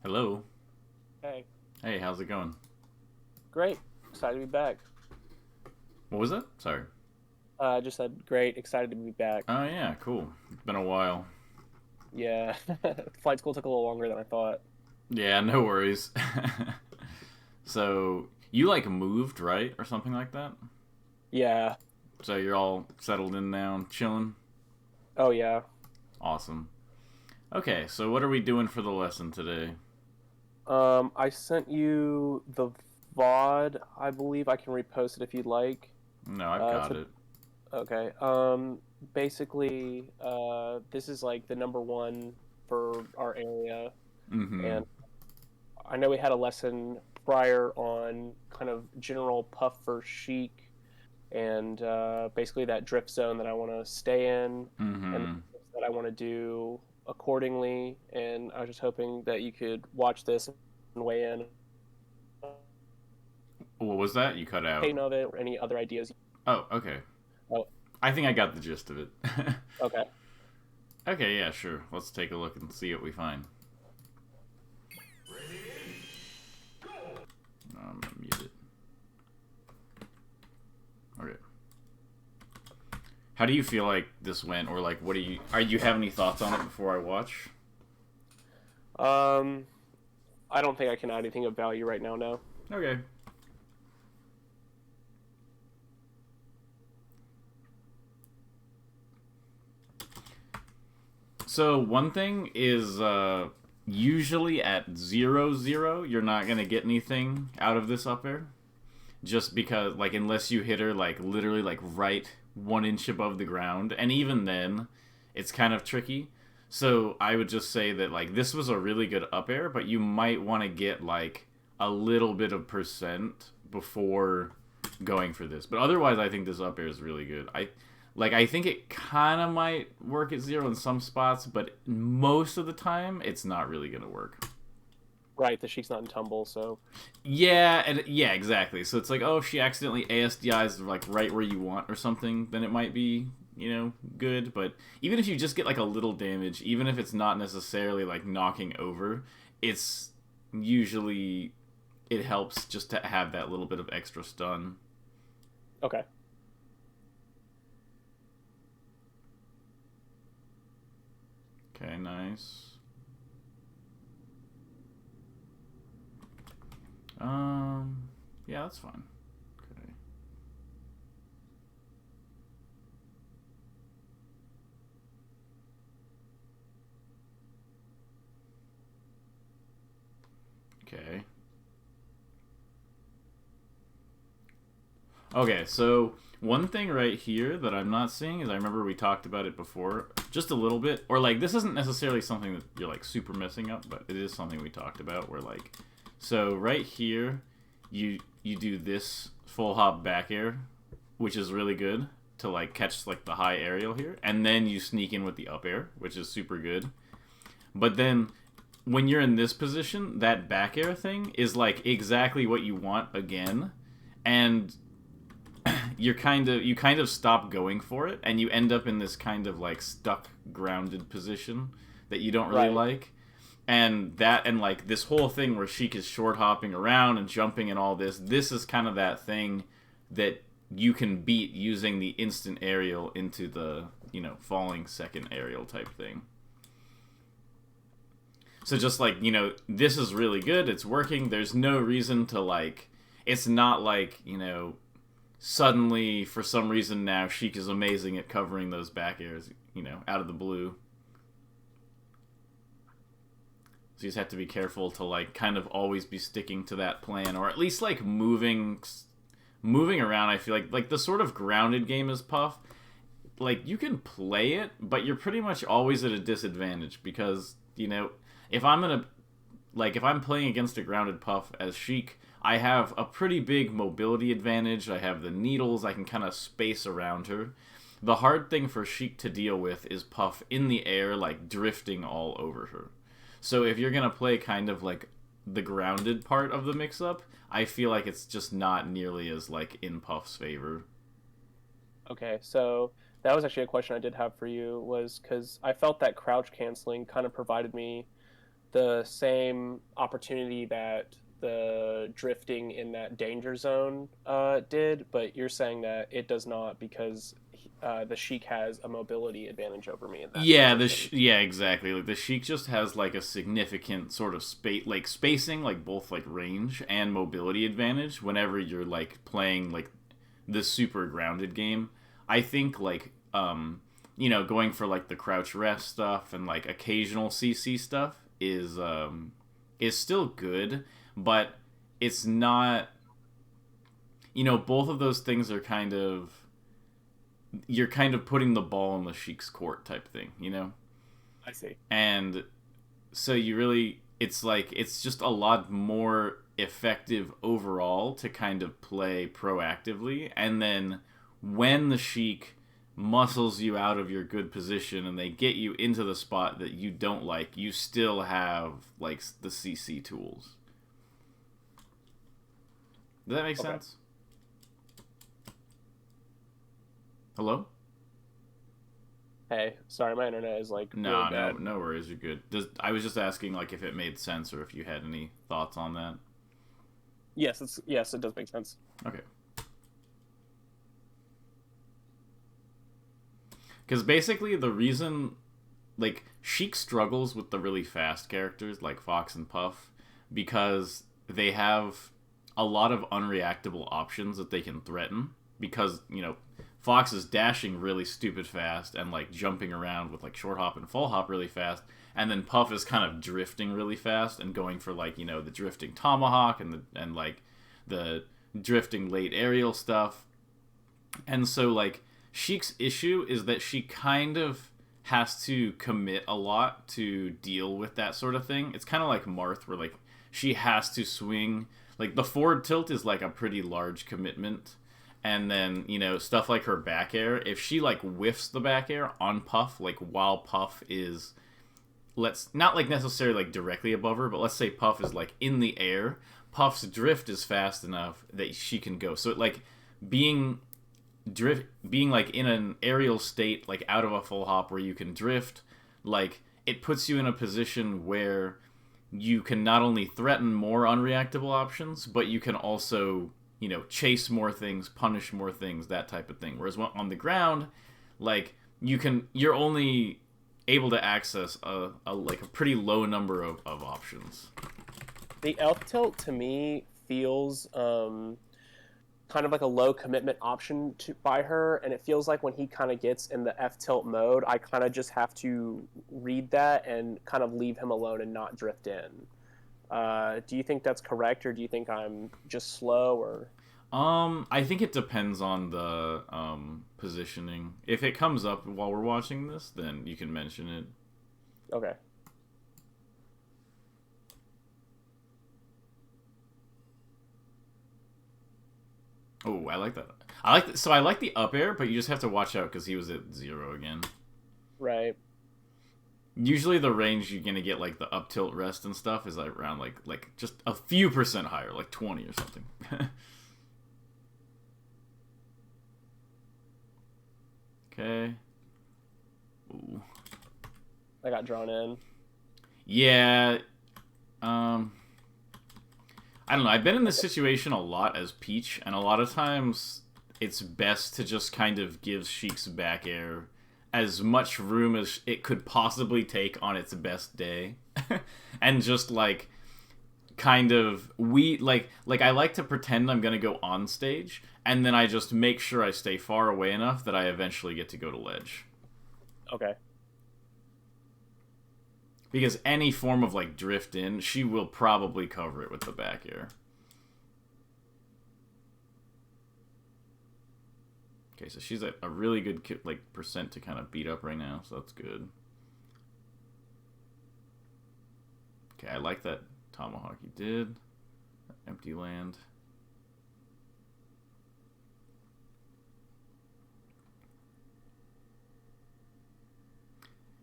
Hello. Hey, Hey, how's it going? great. Excited to be back. What was that? Sorry. I just said great. Excited to be back. Oh yeah, cool. It's been a while. Yeah, flight school took a little longer than I thought. Yeah, no worries. So you like moved, right, or something like that? Yeah. So you're all settled in now, and chilling. Oh yeah. Awesome. Okay, so what are we doing for the lesson today? I sent you the VOD. I believe I can repost it if you'd like. No, I've got For it. okay. Basically, this is like the number one for our area, Mm-hmm. and I know we had a lesson prior on kind of general puff for Sheik and basically that drift zone that I want to stay in and Mm-hmm. that I want to do accordingly. And I was just hoping that you could watch this and weigh in What was that? You cut out. opinion of it or any other ideas. Oh, okay. Oh, I think I got the gist of it. okay. Okay, yeah, sure. Let's take a look and see what we find. I'm gonna mute it. Okay. How do you feel like this went, or like, what do you are you have any thoughts on it before I watch? Um, I don't think I can add anything of value right now. No. Okay. So one thing is, usually at 0-0, you're not gonna get anything out of this up air, just because, like, unless you hit her like literally like right 1 inch above the ground, and even then, it's kind of tricky. So I would just say that like this was a really good up air, but you might want to get like a little bit of percent before going for this. But otherwise, I think this up air is really good. I think it kind of might work at 0 in some spots, but most of the time, it's not really gonna work. Right. The Sheik's not in tumble, so Yeah, and yeah, exactly. So it's like, oh, if she accidentally ASDIs like right where you want or something, then it might be, good. But even if you just get like a little damage, even if it's not necessarily like knocking over, it's usually it helps just to have that little bit of extra stun. okay. Okay, nice. Um, yeah, that's fine. Okay. Okay. Okay, so one thing right here that I'm not seeing is I remember we talked about it before, just a little bit, or like this isn't necessarily something that you're like super messing up, but it is something we talked about where like, so right here, you do this full hop back air, which is really good to like catch like the high aerial here, and then you sneak in with the up air, which is super good. But then when you're in this position, that back air thing is like exactly what you want again, and you kind of stop going for it, and you end up in this kind of like stuck grounded position that you don't really Right. like. And like this whole thing where Sheik is short hopping around and jumping and all this is kind of that thing that you can beat using the instant aerial into the falling second aerial type thing. So just like, this is really good, it's working, there's no reason to like, it's not like, suddenly, for some reason now, Sheik is amazing at covering those back airs, out of the blue. So you just have to be careful to like kind of always be sticking to that plan, or at least like moving around. I feel like the sort of grounded game is Puff. Like you can play it, but you're pretty much always at a disadvantage because if I'm gonna if I'm playing against a grounded Puff as Sheik, I have a pretty big mobility advantage. I have the needles. I can kind of space around her. The hard thing for Sheik to deal with is Puff in the air, like drifting all over her. So if you're gonna play kind of like the grounded part of the mix-up, I feel like it's just not nearly as like in Puff's favor. Okay. So that was actually a question I did have for you was because I felt that crouch canceling kind of provided me the same opportunity that the drifting in that danger zone did, but you're saying that it does not because the Sheik has a mobility advantage over me in that Yeah, position. yeah, exactly. Like the Sheik just has like a significant sort of spacing, like both like range and mobility advantage whenever you're like playing like the super grounded game. I think like going for like the crouch rest stuff and like occasional CC stuff is still good, but it's not, both of those things are kind of, you're kind of putting the ball in the Sheik's court type thing. I see. And so you really, it's like, it's just a lot more effective overall to kind of play proactively. And then when the Sheik muscles you out of your good position and they get you into the spot that you don't like, you still have like the CC tools. Does that make sense? Hello? Hey, sorry, my internet is like No, really bad. no worries. You're good. I was just asking like if it made sense or if you had any thoughts on that. Yes, it does make sense. Okay. Because basically the reason, like, Sheik struggles with the really fast characters like Fox and Puff because they have a lot of unreactable options that they can threaten. Because, Fox is dashing really stupid fast and, like, jumping around with, like, short hop and full hop really fast. And then Puff is kind of drifting really fast and going for, like, the drifting tomahawk and like, the drifting late aerial stuff. And so, like, Sheik's issue is that she kind of has to commit a lot to deal with that sort of thing. It's kind of like Marth, where, like, she has to swing. Like, the forward tilt is, like, a pretty large commitment. And then, stuff like her back air, if she, like, whiffs the back air on Puff, like, while Puff is, not, like, necessarily, like, directly above her, but let's say Puff is, like, in the air, Puff's drift is fast enough that she can go. So, like, being like in an aerial state, like out of a full hop where you can drift, like it puts you in a position where you can not only threaten more unreactable options, but you can also chase more things, punish more things, that type of thing. Whereas on the ground, like you're only able to access a pretty low number of options. The elf tilt to me feels kind of like a low commitment option by her, and it feels like when he kind of gets in the F tilt mode, I kind of just have to read that and kind of leave him alone and not drift in. Do you think that's correct, or do you think I'm just slow? Or I think it depends on the positioning. If it comes up while we're watching this, then you can mention it. Okay. Oh, I like that. So I like the up air, but you just have to watch out because he was at 0 again. Right. Usually the range you're gonna get like the up tilt rest and stuff is like around like just a few percent higher, like 20 or something. Okay. Ooh. I got drawn in. Yeah. I don't know. I've been in this situation a lot as Peach, and a lot of times it's best to just kind of give Sheik's back air as much room as it could possibly take on its best day. And just like kind of I like to pretend I'm gonna go on stage, and then I just make sure I stay far away enough that I eventually get to go to ledge. Okay. Because any form of like drift in, she will probably cover it with the back air. Okay, so she's at a really good like percent to kind of beat up right now, so that's good. Okay, I like that tomahawk he did. Empty land.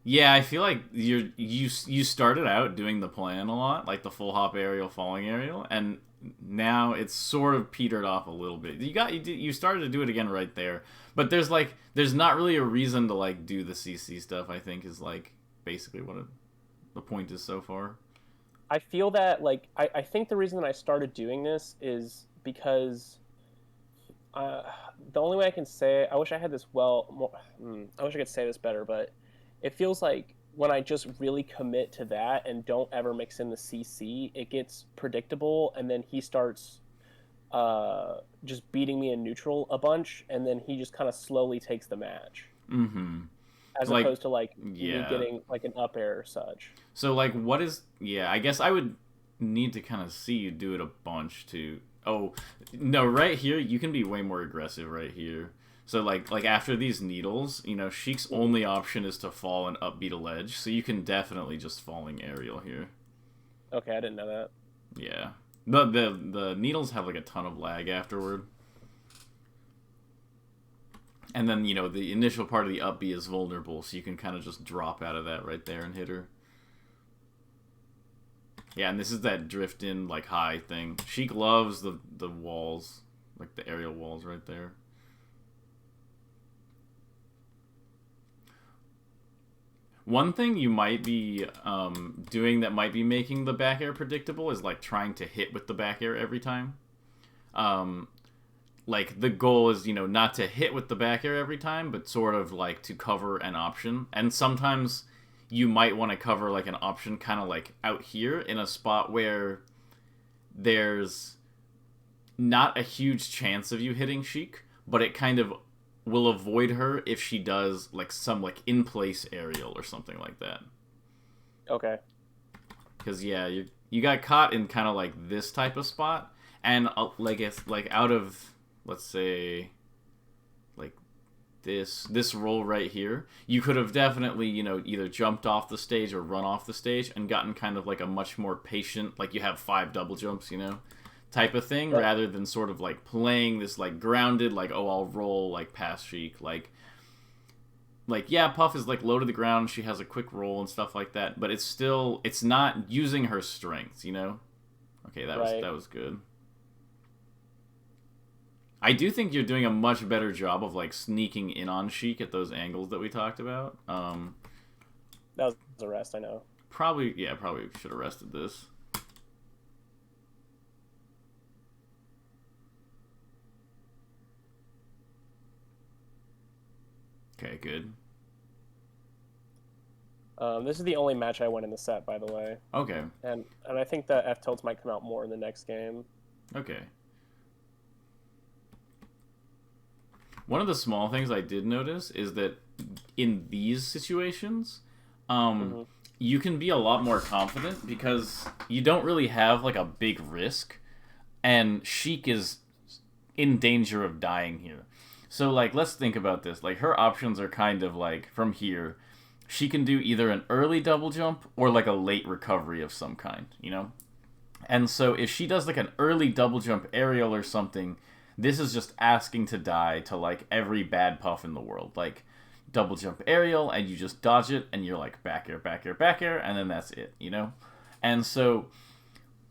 Yeah, I feel like you started out doing the plan a lot, like the full hop aerial, falling aerial, and now it's sort of petered off a little bit. You started to do it again right there, but there's not really a reason to like do the CC stuff. I think is like basically what the point is so far. I feel that like I think the reason that I started doing this is because uh, the only way I can say it, I wish I had this well more, I wish I could say this better, but it feels like when I just really commit to that and don't ever mix in the CC, it gets predictable, and then he starts just beating me in neutral a bunch, and then he just kind of slowly takes the match, Mm-hmm. as Like, opposed to like me yeah. getting like an up air or such. So, like, what is... Yeah, I guess I would need to kind of see you do it a bunch to... Oh, no, right here, you can be way more aggressive right here. So, like after these needles, Sheik's only option is to fall and upbeat a ledge, so you can definitely just falling aerial here. Okay, I didn't know that. Yeah. The needles have, like, a ton of lag afterward. And then, the initial part of the up B is vulnerable, so you can kind of just drop out of that right there and hit her. Yeah, and this is that drift in, like, high thing. Sheik loves the walls, like the aerial walls right there. One thing you might be doing that might be making the back air predictable is, like, trying to hit with the back air every time. Like, the goal is, not to hit with the back air every time, but sort of, like, to cover an option. And sometimes you might want to cover, like, an option kind of, like, out here in a spot where there's not a huge chance of you hitting Sheik, but it kind of will avoid her if she does, like, some, like, in-place aerial or something like that. Okay. Because, yeah, you got caught in kind of, like, this type of spot, and, like, if, like, out of... Let's say, like, this roll right here, you could have definitely, either jumped off the stage or run off the stage and gotten kind of like a much more patient, like you have 5 double jumps, type of thing, Right. rather than sort of like playing this like grounded, like, oh, I'll roll like past Sheik, yeah, Puff is like low to the ground, she has a quick roll and stuff like that, but it's not using her strengths, Okay, Right. that was good. I do think you're doing a much better job of, like, sneaking in on Sheik at those angles that we talked about. That was the rest, I know. Probably should have rested this. Okay, good. This is the only match I won in the set, by the way. Okay. And I think that F tilts might come out more in the next game. Okay. One of the small things I did notice is that in these situations, Mm-hmm. you can be a lot more confident because you don't really have, like, a big risk, and Sheik is in danger of dying here. So, like, let's think about this. Like, her options are kind of, like, from here, she can do either an early double jump or, like, a late recovery of some kind, And so if she does, like, an early double jump aerial or something, this is just asking to die to, like, every bad Puff in the world. Like, double jump aerial, and you just dodge it, and you're like, back air, back air, back air, and then that's it, And so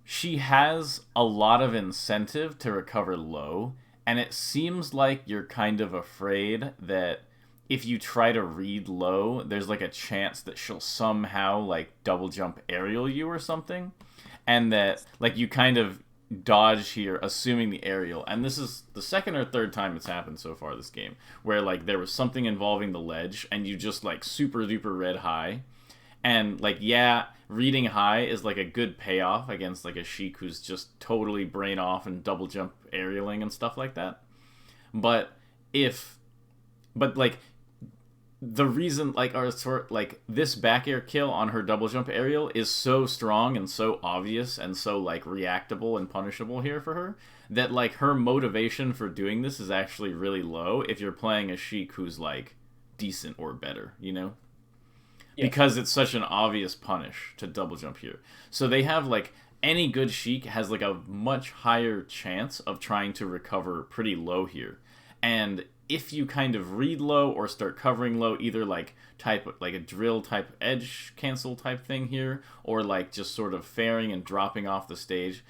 she has a lot of incentive to recover low, and it seems like you're kind of afraid that if you try to read low, there's, like, a chance that she'll somehow, like, double jump aerial you or something, and that, like, you kind of dodge here assuming the aerial, and this is the second or third time it's happened so far this game where, like, there was something involving the ledge and you just, like, super duper read high, and, like, yeah, reading high is, like, a good payoff against, like, a Sheik who's just totally brain off and double jump aerialing and stuff like that, but like, the reason, like, our sort, like, this back air kill on her double jump aerial is so strong and so obvious and so, like, reactable and punishable here for her that, like, her motivation for doing this is actually really low if you're playing a Sheik who's, like, decent or better, Yes. because it's such an obvious punish to double jump here. So they have, like, any good Sheik has, like, a much higher chance of trying to recover pretty low here, and if you kind of read low or start covering low, either, like, type, like, a drill type edge cancel type thing here, or, like, just sort of fairing and dropping off the stage,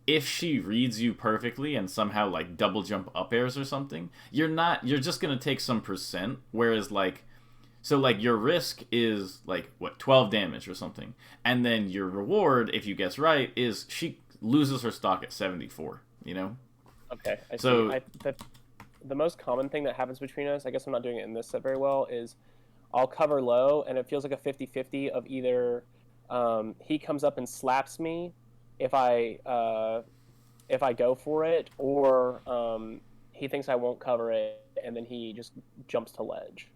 if she reads you perfectly and somehow, like, double jump up airs or something, you're just gonna take some percent, whereas, like, So like your risk is like what 12 damage or something, and then your reward, if you guess right, is she loses her stock at 74. You know. Okay, I see. So The most common thing that happens between us, I guess I'm not doing it in this set very well, is I'll cover low, and it feels like a 50-50 of either he comes up and slaps me if I go for it, or he thinks I won't cover it, and then he just jumps to ledge.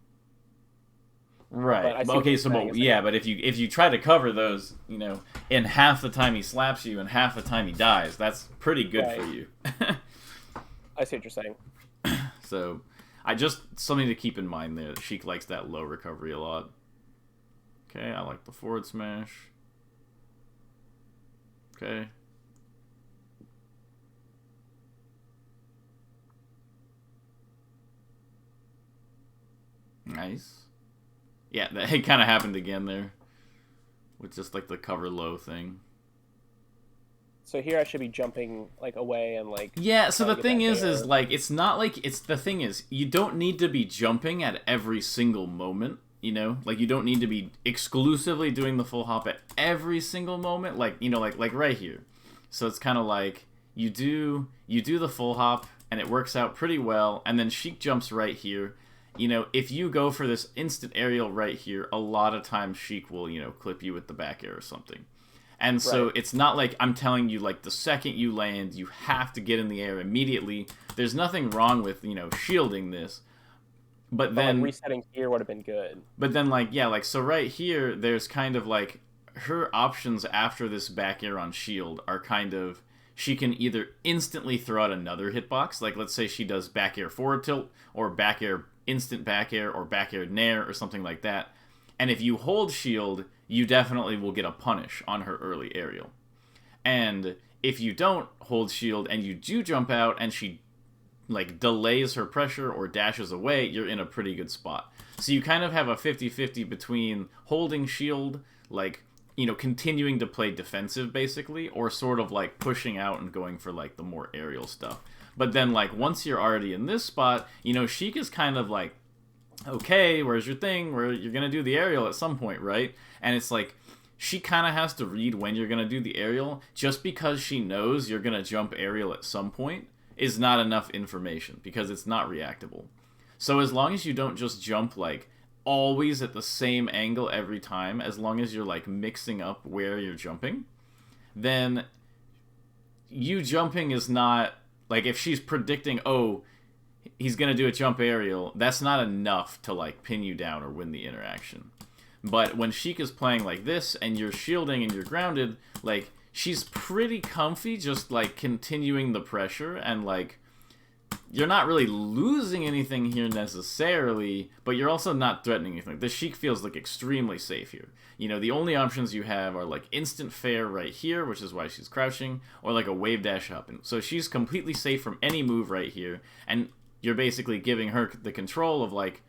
right. But I see what Okay. you're So saying. but, yeah, but if you try to cover those, in half the time he slaps you and half the time he dies, that's pretty good Right. for you. I see what you're saying. So, I just something to keep in mind there. Sheik likes that low recovery a lot. Okay, I like the forward smash. Okay. Nice. Yeah, that it kind of happened again there. With just like the cover low thing. So here I should be jumping like away and like. Yeah, so trying the to get thing that is bear. like it's not like it's the thing is you don't need to be jumping at every single moment, Like you don't need to be exclusively doing the full hop at every single moment, like like right here. So it's kind of like you do the full hop and it works out pretty well, and then Sheik jumps right here. If you go for this instant aerial right here, a lot of times Sheik will, clip you with the back air or something. And so Right. it's not like I'm telling you, like, the second you land, you have to get in the air immediately. There's nothing wrong with, shielding this. But But like then, resetting here would have been good. like, yeah, like, so right here, there's kind of like her options after this back air on shield are kind of, she can either instantly throw out another hitbox, like, let's say she does back air forward tilt, or back air instant back air, or back air nair, or something like that. And if you hold shield, you definitely will get a punish on her early aerial. And if you don't hold shield and you do jump out and she like delays her pressure or dashes away, you're in a pretty good spot. So you kind of have a 50-50 between holding shield, like, continuing to play defensive basically, or sort of like pushing out and going for like the more aerial stuff. But then like once you're already in this spot, Sheik is kind of like, okay, where's your thing? Where you're gonna do the aerial at some point, right? And it's like she kind of has to read when you're gonna do the aerial. Just because she knows you're gonna jump aerial at some point is not enough information because it's not reactable. So as long as you don't just jump like always at the same angle every time, as long as you're like mixing up where you're jumping, then you jumping is not like if she's predicting, oh, he's gonna do a jump aerial, that's not enough to like pin you down or win the interaction. But when Sheik is playing like this and you're shielding and you're grounded, like she's pretty comfy just like continuing the pressure, and like you're not really losing anything here necessarily, but you're also not threatening anything. The Sheik feels like extremely safe here. The only options you have are like instant fair right here, which is why she's crouching, or like a wave dash up. And so she's completely safe from any move right here, and you're basically giving her the control of like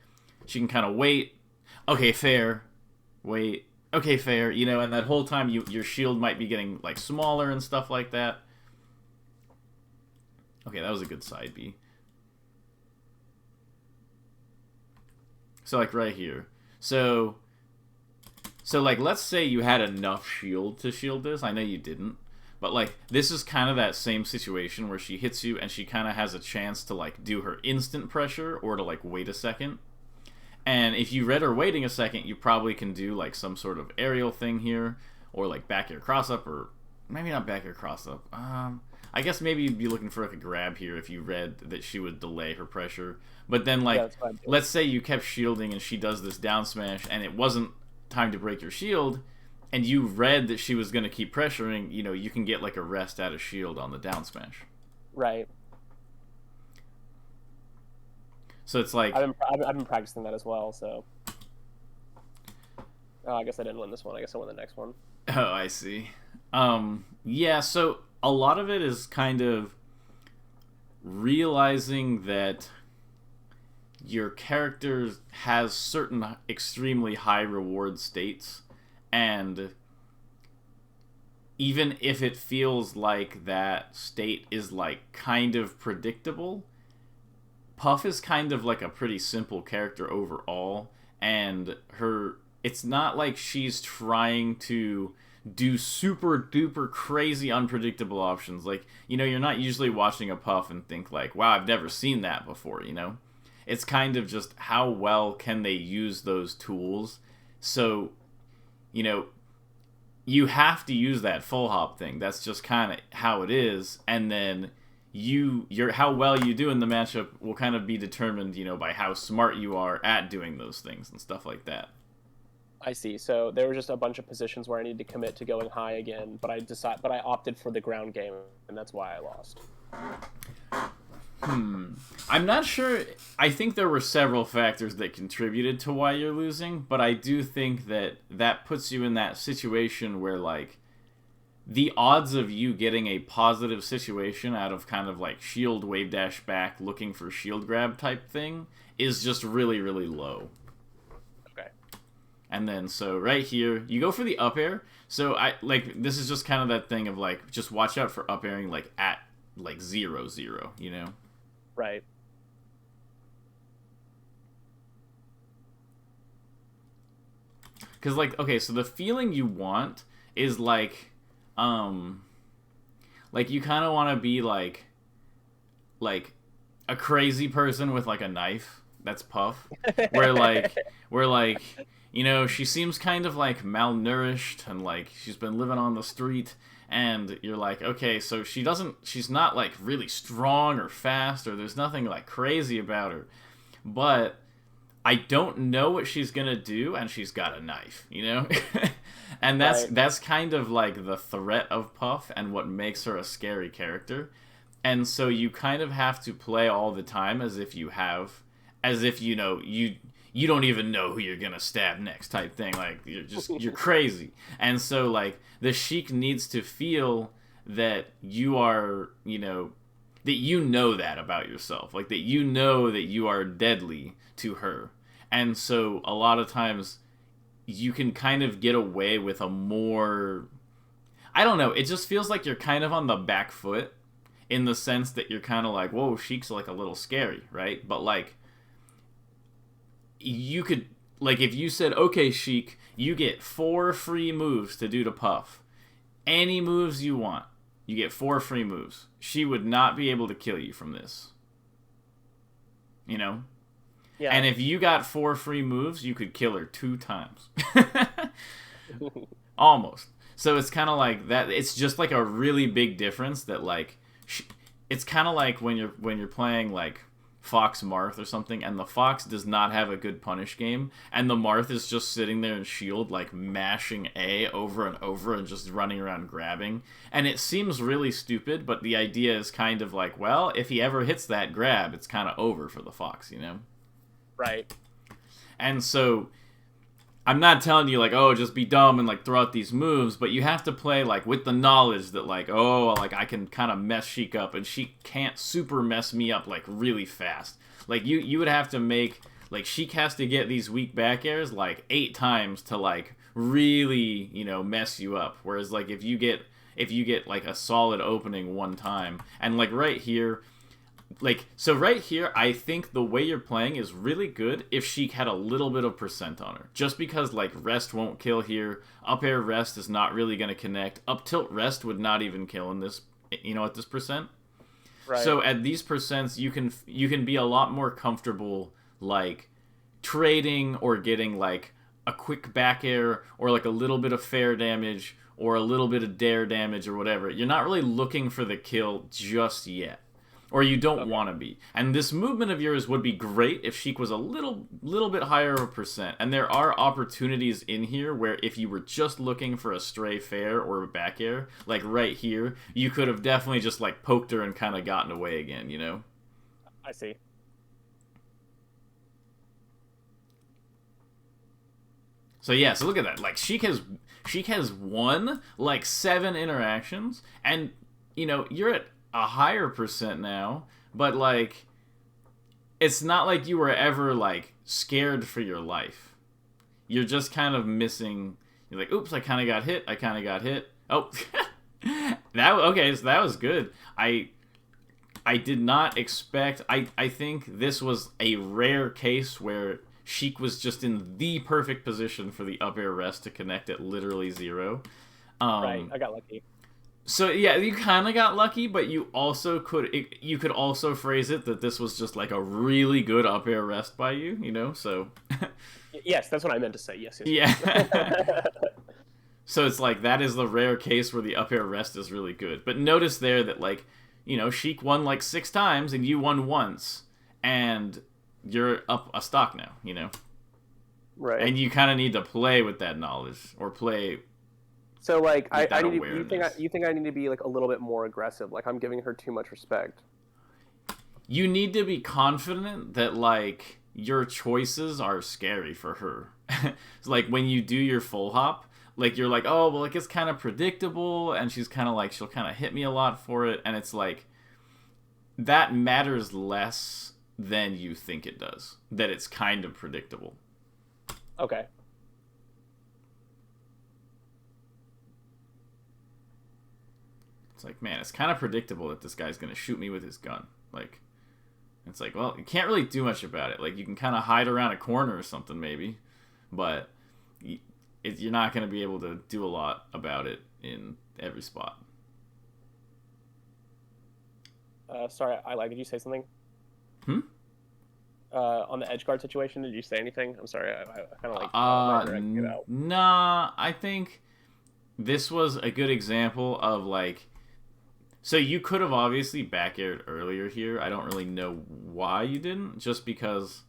she can kind of wait, okay, fair, wait, okay, fair, and that whole time your shield might be getting like smaller and stuff like that. Okay, that was a good side B. So like right here. So like let's say you had enough shield to shield this. I know you didn't. But like this is kind of that same situation where she hits you and she kind of has a chance to like do her instant pressure or to like wait a second. And if you read her waiting a second, you probably can do like some sort of aerial thing here, or like back air cross up, or maybe not back air cross up. I guess maybe you'd be looking for like a grab here if you read that she would delay her pressure. But then like, Yeah, let's say you kept shielding and she does this down smash and it wasn't time to break your shield, and you read that she was going to keep pressuring, you can get like a rest out of shield on the down smash. Right. So it's like I've been practicing that as well. So. Oh, I guess I didn't win this one. I guess I won the next one. Oh, I see. Yeah, so a lot of it is kind of realizing that your character has certain extremely high reward states, and even if it feels like that state is like kind of predictable, Puff is kind of like a pretty simple character overall, and it's not like she's trying to do super duper crazy unpredictable options. Like, you're not usually watching a Puff and think like, wow, I've never seen that before, It's kind of just how well can they use those tools. So, you have to use that full hop thing. That's just kind of how it is. And then how well you do in the matchup will kind of be determined, by how smart you are at doing those things and stuff like that. I see. So there were just a bunch of positions where I needed to commit to going high again, but I opted for the ground game, and that's why I lost. I'm not sure. I think there were several factors that contributed to why you're losing, but I do think that puts you in that situation where, like, the odds of you getting a positive situation out of kind of like shield wave dash back looking for shield grab type thing is just really, really low. Okay. And then, so right here, you go for the up air. So this is just kind of that thing of like, just watch out for up airing like at like 0-0, Right. Because like, okay, so the feeling you want is like you kind of want to be like a crazy person with like a knife. That's Puff. where she seems kind of like malnourished and like she's been living on the street, and you're like, okay, so she's not like really strong or fast, or there's nothing like crazy about her, but I don't know what she's gonna do, and she's got a knife, and that's kind of like the threat of Puff and what makes her a scary character. And so you kind of have to play all the time as if you don't even know who you're gonna stab next type thing. Like, you're crazy. And so like the Sheik needs to feel that you are, that about yourself, like that that you are deadly to her. And so a lot of times you can kind of get away with a more, I don't know, it just feels like you're kind of on the back foot in the sense that you're kind of like, whoa, Sheik's like a little scary, right? But like, you could, like, if you said, okay, Sheik, you get 4 free moves to do to Puff. Any moves you want, you get 4 free moves. She would not be able to kill you from this. Yeah. And if you got 4 free moves, you could kill her 2 times. Almost. So it's kind of like that. It's just like a really big difference that like, it's kind of like when you're playing like Fox Marth or something, and the Fox does not have a good punish game, and the Marth is just sitting there in shield, like mashing A over and over and just running around grabbing. And it seems really stupid, but the idea is kind of like, well, if he ever hits that grab, it's kind of over for the Fox, Right. And so I'm not telling you like, oh, just be dumb and like throw out these moves, but you have to play like with the knowledge that like, oh, like I can kind of mess Sheik up, and she can't super mess me up like really fast. Like you would have to make like Sheik has to get these weak back airs like 8 times to like really, mess you up. Whereas like if you get like a solid opening one time, and like right here, like, so right here, I think the way you're playing is really good if Sheik had a little bit of percent on her. Just because, like, rest won't kill here. Up air rest is not really going to connect. Up tilt rest would not even kill in this, at this percent. Right. So at these percents, you can be a lot more comfortable, like, trading or getting, like, a quick back air or, like, a little bit of fair damage or a little bit of dare damage or whatever. You're not really looking for the kill just yet. Or you don't want to be. And this movement of yours would be great if Sheik was a little bit higher of a percent. And there are opportunities in here where if you were just looking for a stray fair or a back air, like right here, you could have definitely just like poked her and kind of gotten away again, I see. So yeah, so look at that. Like Sheik has won like 7 interactions, and you're at a higher percent now, but like it's not like you were ever like scared for your life. You're just kind of missing. You're like, oops, I kind of got hit. Oh, so that was good. I did not expect. I think this was a rare case where Sheik was just in the perfect position for the up air rest to connect at literally 0. Right, I got lucky. So yeah, you kind of got lucky, but you also you could also phrase it that this was just like a really good up air rest by you, you know? So Yes, that's what I meant to say. Yes, yeah. yes. So it's like that is the rare case where the up air rest is really good. But notice there that like, you know, Sheik won like 6 times and you won once, and you're up a stock now, you know? Right. And you kind of need to play with that knowledge or play. So like With I that need to, awareness. you think I need to be like a little bit more aggressive? Like I'm giving her too much respect. You need to be confident that like your choices are scary for her. It's like when you do your full hop, like you're like, oh well, like it's kind of predictable, and she's kind of like she'll kind of hit me a lot for it, and it's like that matters less than you think it does. That it's kind of predictable. Okay. It's like, man, it's kind of predictable that this guy's gonna shoot me with his gun. Like, it's like, well, you can't really do much about it. Like, you can kind of hide around a corner or something, maybe, but you're not gonna be able to do a lot about it in every spot. Sorry, I like. Did you say something? Hmm. On the edge guard situation, did you say anything? I'm sorry, I kind of like my brain get out. Nah, I think this was a good example of like. So you could have obviously back aired earlier here. I don't really know why you didn't, just because,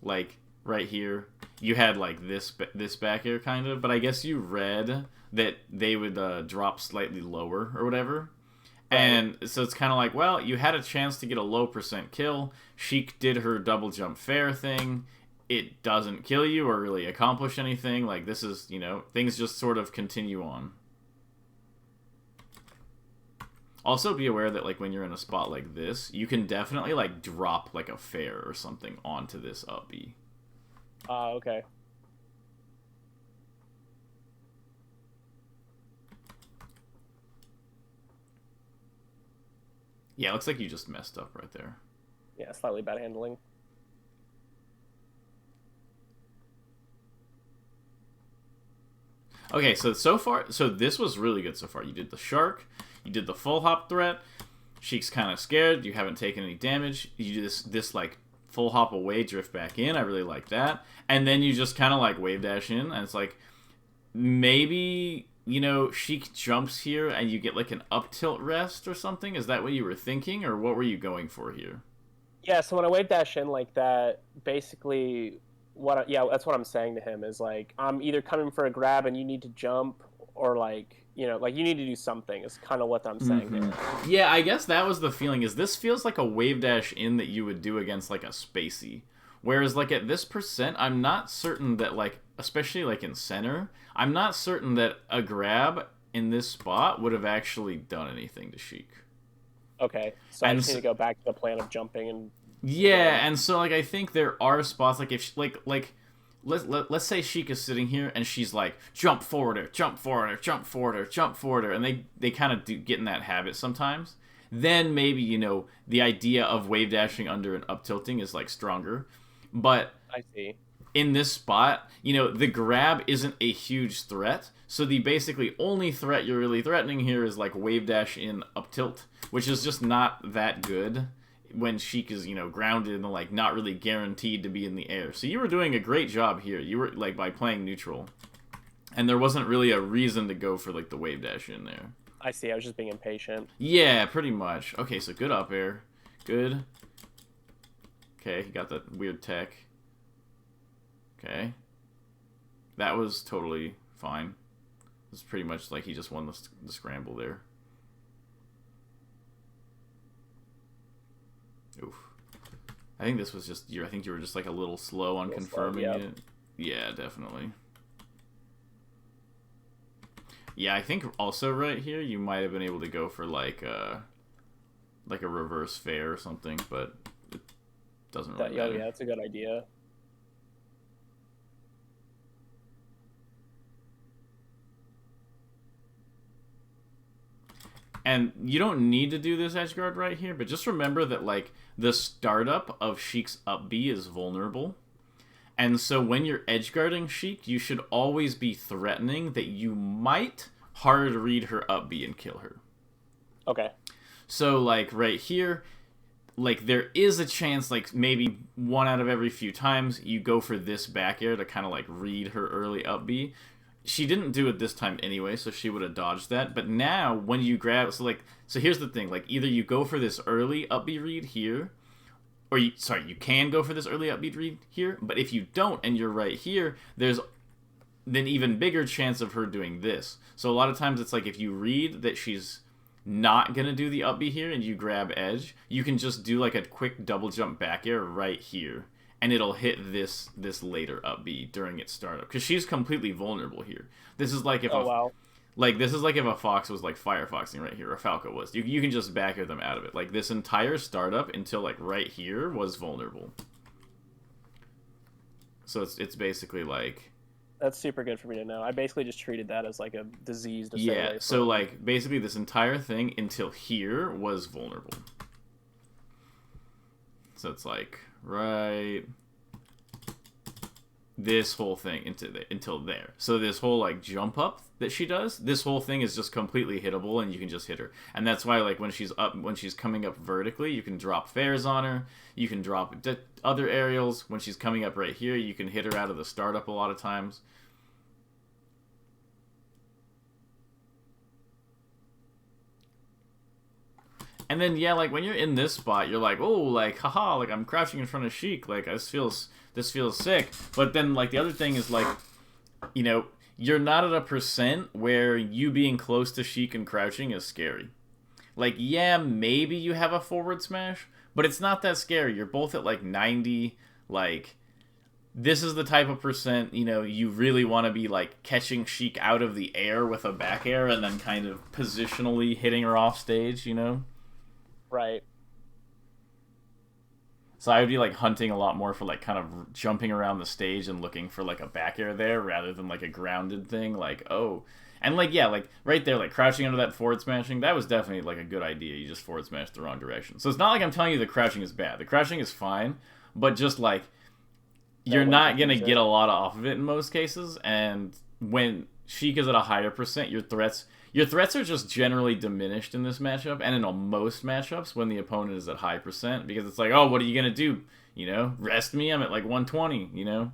like right here, you had like this back air kind of. But I guess you read that they would drop slightly lower or whatever. Right. And so it's kind of like, well, you had a chance to get a low % kill. Sheik did her double jump fair thing. It doesn't kill you or really accomplish anything. Like, this is, you know, things just sort of continue on. Also, be aware that, like, when you're in a spot like this, you can definitely, like, drop, like, a fair or something onto this up B. Okay. Yeah, looks like you just messed up right there. Yeah, slightly bad handling. Okay, so far, this was really good so far. You did the shark, you did the full hop threat. Sheik's kind of scared. You haven't taken any damage. You do this like full hop away, drift back in. I really like that. And then you just kind of like wave dash in, and it's like maybe, you know, Sheik jumps here and you get like an up tilt rest or something. Is that what you were thinking, or what were you going for here? Yeah, so when I wave dash in like that, basically that's what I'm saying to him is like, I'm either coming for a grab and you need to jump, or like, you know, like you need to do something is kind of what I'm saying to him. Yeah, I guess that was the feeling, is this feels like a wave dash in that you would do against like a spacey. Whereas like at this %, I'm not certain that, like, especially like in center, I'm not certain that a grab in this spot would have actually done anything to Sheik. Okay, so I just need to go back to the plan of jumping and... Yeah, and so like I think there are spots like if let's say Sheik is sitting here and she's like jump forwarder, jump forwarder, jump forwarder, jump forwarder, and they kind of do get in that habit sometimes. Then maybe, you know, the idea of wave dashing under and up tilting is like stronger. But I see. In this spot, you know, the grab isn't a huge threat. So the basically only threat you're really threatening here is like wave dash in up tilt, which is just not that good when Sheik is, you know, grounded and like not really guaranteed to be in the air. So you were doing a great job here. You were like by playing neutral, and there wasn't really a reason to go for like the wave dash in there. I see. I was just being impatient. Yeah, pretty much. Okay, so good up air. Good. Okay, he got that weird tech. Okay. That was totally fine. It's pretty much like he just won the scramble there. Oof. I think this was just I think you were just like a little slow on confirming it. Yeah, definitely. Yeah, I think also right here you might have been able to go for like a reverse fair or something, but it doesn't really matter. Yeah, that's a good idea. And you don't need to do this edge guard right here, but just remember that like the startup of Sheik's up B is vulnerable. And so when you're edge guarding Sheik, you should always be threatening that you might hard read her up B and kill her. Okay. So, like, right here, like, there is a chance, like, maybe one out of every few times, you go for this back air to kind of, like, read her early up B. She didn't do it this time anyway, so she would have dodged that. But now, when you grab... So here's the thing. Like, either you go for this early up B read here, or you can go for this early up B read here, but if you don't and you're right here, there's an even bigger chance of her doing this. So a lot of times it's like if you read that she's not gonna do the up B here and you grab edge, you can just do like a quick double jump back air right here, and it'll hit this later up B during its startup, because she's completely vulnerable here. This is like if this is like if a fox was like firefoxing right here, or Falco was. You can just back air them out of it. Like this entire startup until like right here was vulnerable. So it's basically like... That's super good for me to know. I basically just treated that as like a disease to stay away from. So like basically this entire thing until here was vulnerable. So it's like right this whole thing until there. So this whole like jump up that she does, this whole thing is just completely hittable, and you can just hit her. And that's why like when she's coming up vertically, you can drop fares on her. You can drop other aerials. When she's coming up right here, you can hit her out of the startup a lot of times. And then, yeah, like, when you're in this spot, you're like, oh, like, haha, like, I'm crouching in front of Sheik, like, this feels sick. But then, like, the other thing is, like, you know, you're not at a percent where you being close to Sheik and crouching is scary. Like, yeah, maybe you have a forward smash, but it's not that scary. You're both at, like, 90, like... This is the type of percent, you know, you really want to be, like, catching Sheik out of the air with a back air and then kind of positionally hitting her off stage, you know? Right. So I would be like hunting a lot more for like kind of jumping around the stage and looking for like a back air there rather than like a grounded thing. Like, oh, and like, yeah, like right there, like crouching under that forward smashing, that was definitely like a good idea. You just forward smashed the wrong direction. So it's not like I'm telling you the crouching is bad. The crouching is fine, but just like you're not going to get a lot off of it in most cases. And when Sheik is at a higher percent, your threats are just generally diminished in this matchup, and in most matchups when the opponent is at high percent, because it's like, oh, what are you going to do? You know, rest me, I'm at like 120, you know?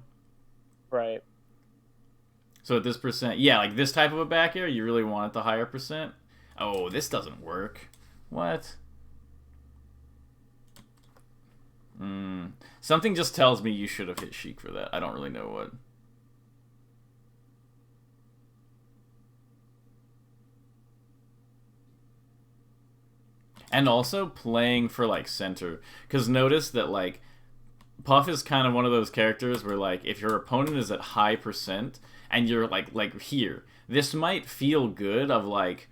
Right. So at this percent, yeah, like this type of a back air, you really want the higher percent. Oh, this doesn't work. What? Something just tells me you should have hit Sheik for that. I don't really know what. And also playing for, like, center. Because notice that, like, Puff is kind of one of those characters where, like, if your opponent is at high percent and you're, like here, this might feel good of, like,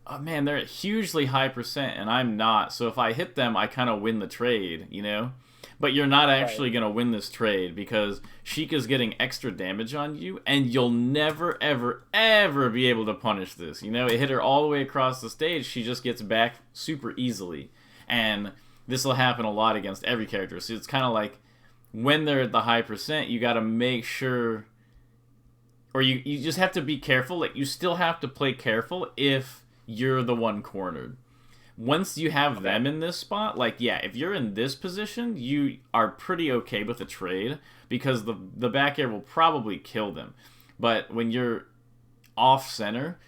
oh, man, they're at hugely high percent and I'm not. So if I hit them, I kind of win the trade, you know? But you're not actually going to win this trade because Sheik is getting extra damage on you, and you'll never, ever, ever be able to punish this. You know, it hit her all the way across the stage. She just gets back super easily. And this will happen a lot against every character. So it's kind of like when they're at the high percent, you got to make sure, or you just have to be careful. Like, you still have to play careful if you're the one cornered. Once you have them in this spot, like, yeah, if you're in this position, you are pretty okay with a trade because the back air will probably kill them. But when you're off center,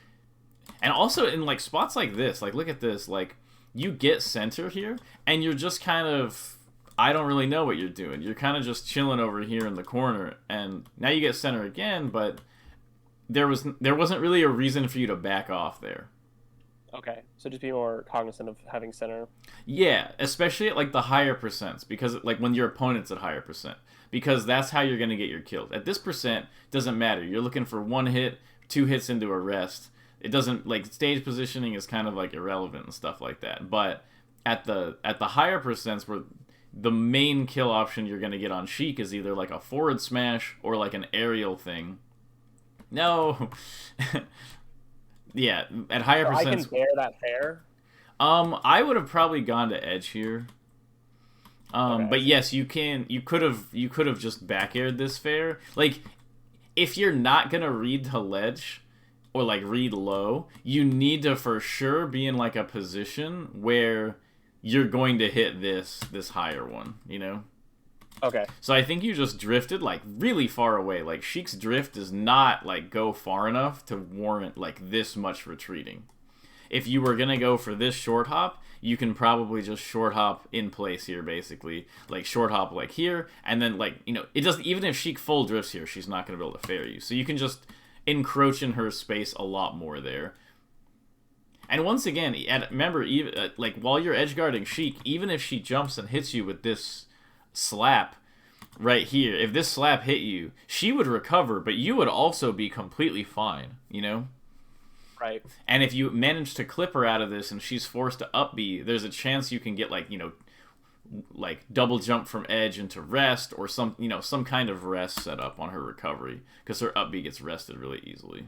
and also in, like, spots like this, like, look at this, like, you get center here, and you're just kind of, I don't really know what you're doing. You're kind of just chilling over here in the corner, and now you get center again, but there wasn't really a reason for you to back off there. Okay, so just be more cognizant of having center. Yeah, especially at like the higher percents, because like when your opponent's at higher percent, because that's how you're gonna get your kills. At this percent, doesn't matter. You're looking for 1 hit, 2 hits into a rest. It doesn't, like, stage positioning is kind of like irrelevant and stuff like that. But at the higher percents, where the main kill option you're gonna get on Sheik is either like a forward smash or like an aerial thing. No. Yeah, at higher percents. I can bear that fair. I would have probably gone to edge here. Okay, I But see. yes, you can. You could have just back aired this fair. Like, if you're not gonna read to ledge or like read low, you need to for sure be in like a position where you're going to hit this higher one. You know. Okay. So I think you just drifted like really far away. Like Sheik's drift does not like go far enough to warrant like this much retreating. If you were gonna go for this short hop, you can probably just short hop in place here, basically. Like short hop like here, and then like it doesn't. Even if Sheik full drifts here, she's not gonna be able to fair you. So you can just encroach in her space a lot more there. And once again, remember, even like while you're edge guarding Sheik, even if she jumps and hits you with this slap right here, if this slap hit you, she would recover, but you would also be completely fine. You know. Right. And if you manage to clip her out of this and she's forced to up B, there's a chance you can get like, like double jump from edge into rest or some kind of rest set up on her recovery because her up B gets rested really easily.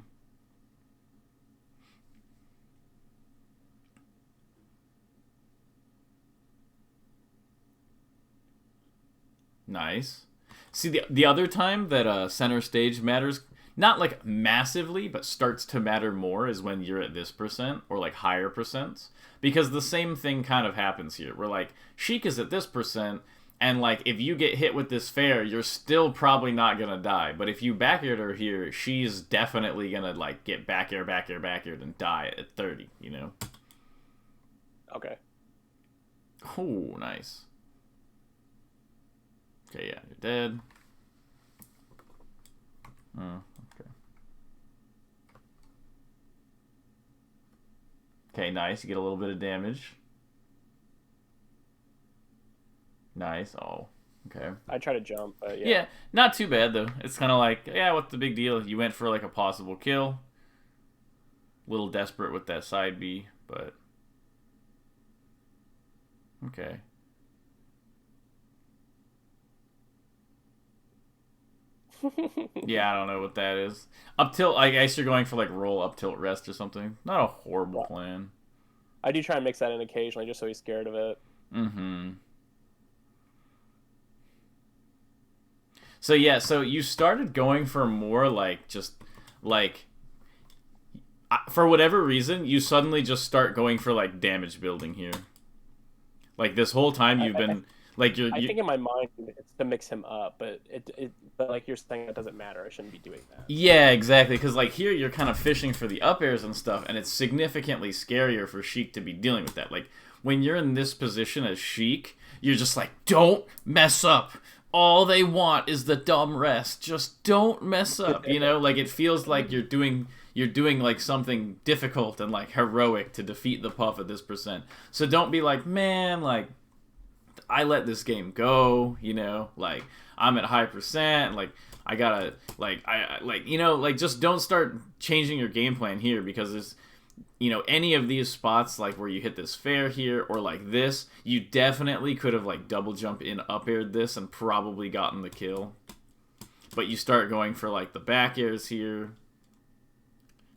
Nice. See, the other time that center stage matters, not like massively, but starts to matter more is when you're at this percent or like higher percents. Because the same thing kind of happens here. Where like Sheik is at this percent, and like if you get hit with this fair, you're still probably not gonna die. But if you back aired her here, she's definitely gonna like get back air, and die at 30, you know? Okay. Oh, nice. Okay, yeah, you're dead. Oh, okay. Okay, nice. You get a little bit of damage. Nice. Oh, okay. I try to jump, but yeah. Yeah, not too bad, though. It's kind of like, yeah, what's the big deal? You went for, like, a possible kill. A little desperate with that side B, but... Okay. Yeah, I don't know what that is. Up tilt, I guess you're going for like roll up tilt rest or something. Not a horrible plan. I do try and mix that in occasionally just so he's scared of it. Mm-hmm. So yeah, so you started going for more like just like for whatever reason, you suddenly just start going for like damage building here. Like this whole time you've been like I think in my mind it's to mix him up, but but like you're saying that doesn't matter. I shouldn't be doing that. Yeah, exactly. Because like here you're kind of fishing for the up airs and stuff, and it's significantly scarier for Sheik to be dealing with that. Like when you're in this position as Sheik, you're just like, don't mess up. All they want is the dumb rest. Just don't mess up. You know, like it feels like you're doing like something difficult and like heroic to defeat the puff at this percent. So don't be like, man, like I let this game go, you know, like I'm at high percent, like I gotta like I like like just don't start changing your game plan here because there's any of these spots like where you hit this fair here or like this, you definitely could have like double jump in up aired this and probably gotten the kill. But you start going for like the back airs here.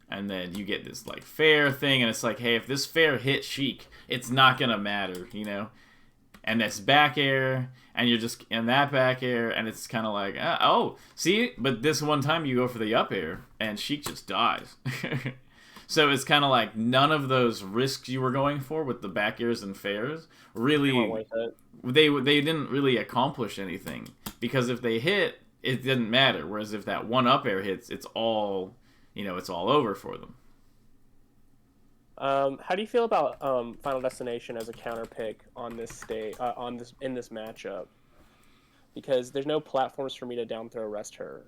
And then you get this like fair thing and it's like, hey, if this fair hits Sheik, it's not gonna matter, you know? And that's back air, and you're just in that back air, and it's kind of like, oh, see? But this one time you go for the up air, and Sheik just dies. So it's kind of like none of those risks you were going for with the back airs and fairs really, they didn't really accomplish anything. Because if they hit, it didn't matter. Whereas if that one up air hits, it's all, it's all over for them. How do you feel about Final Destination as a counter pick on this in this matchup? Because there's no platforms for me to down throw rest her.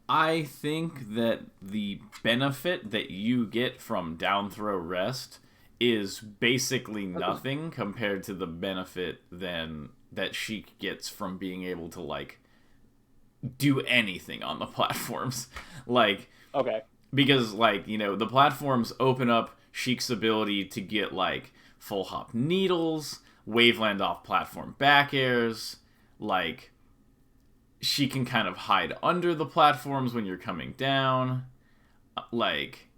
I think that the benefit that you get from down throw rest is basically nothing compared to the benefit then that Sheik gets from being able to like do anything on the platforms. Like, okay, because like the platforms open up Sheik's ability to get like full hop needles, waveland off platform back airs, like she can kind of hide under the platforms when you're coming down. Like,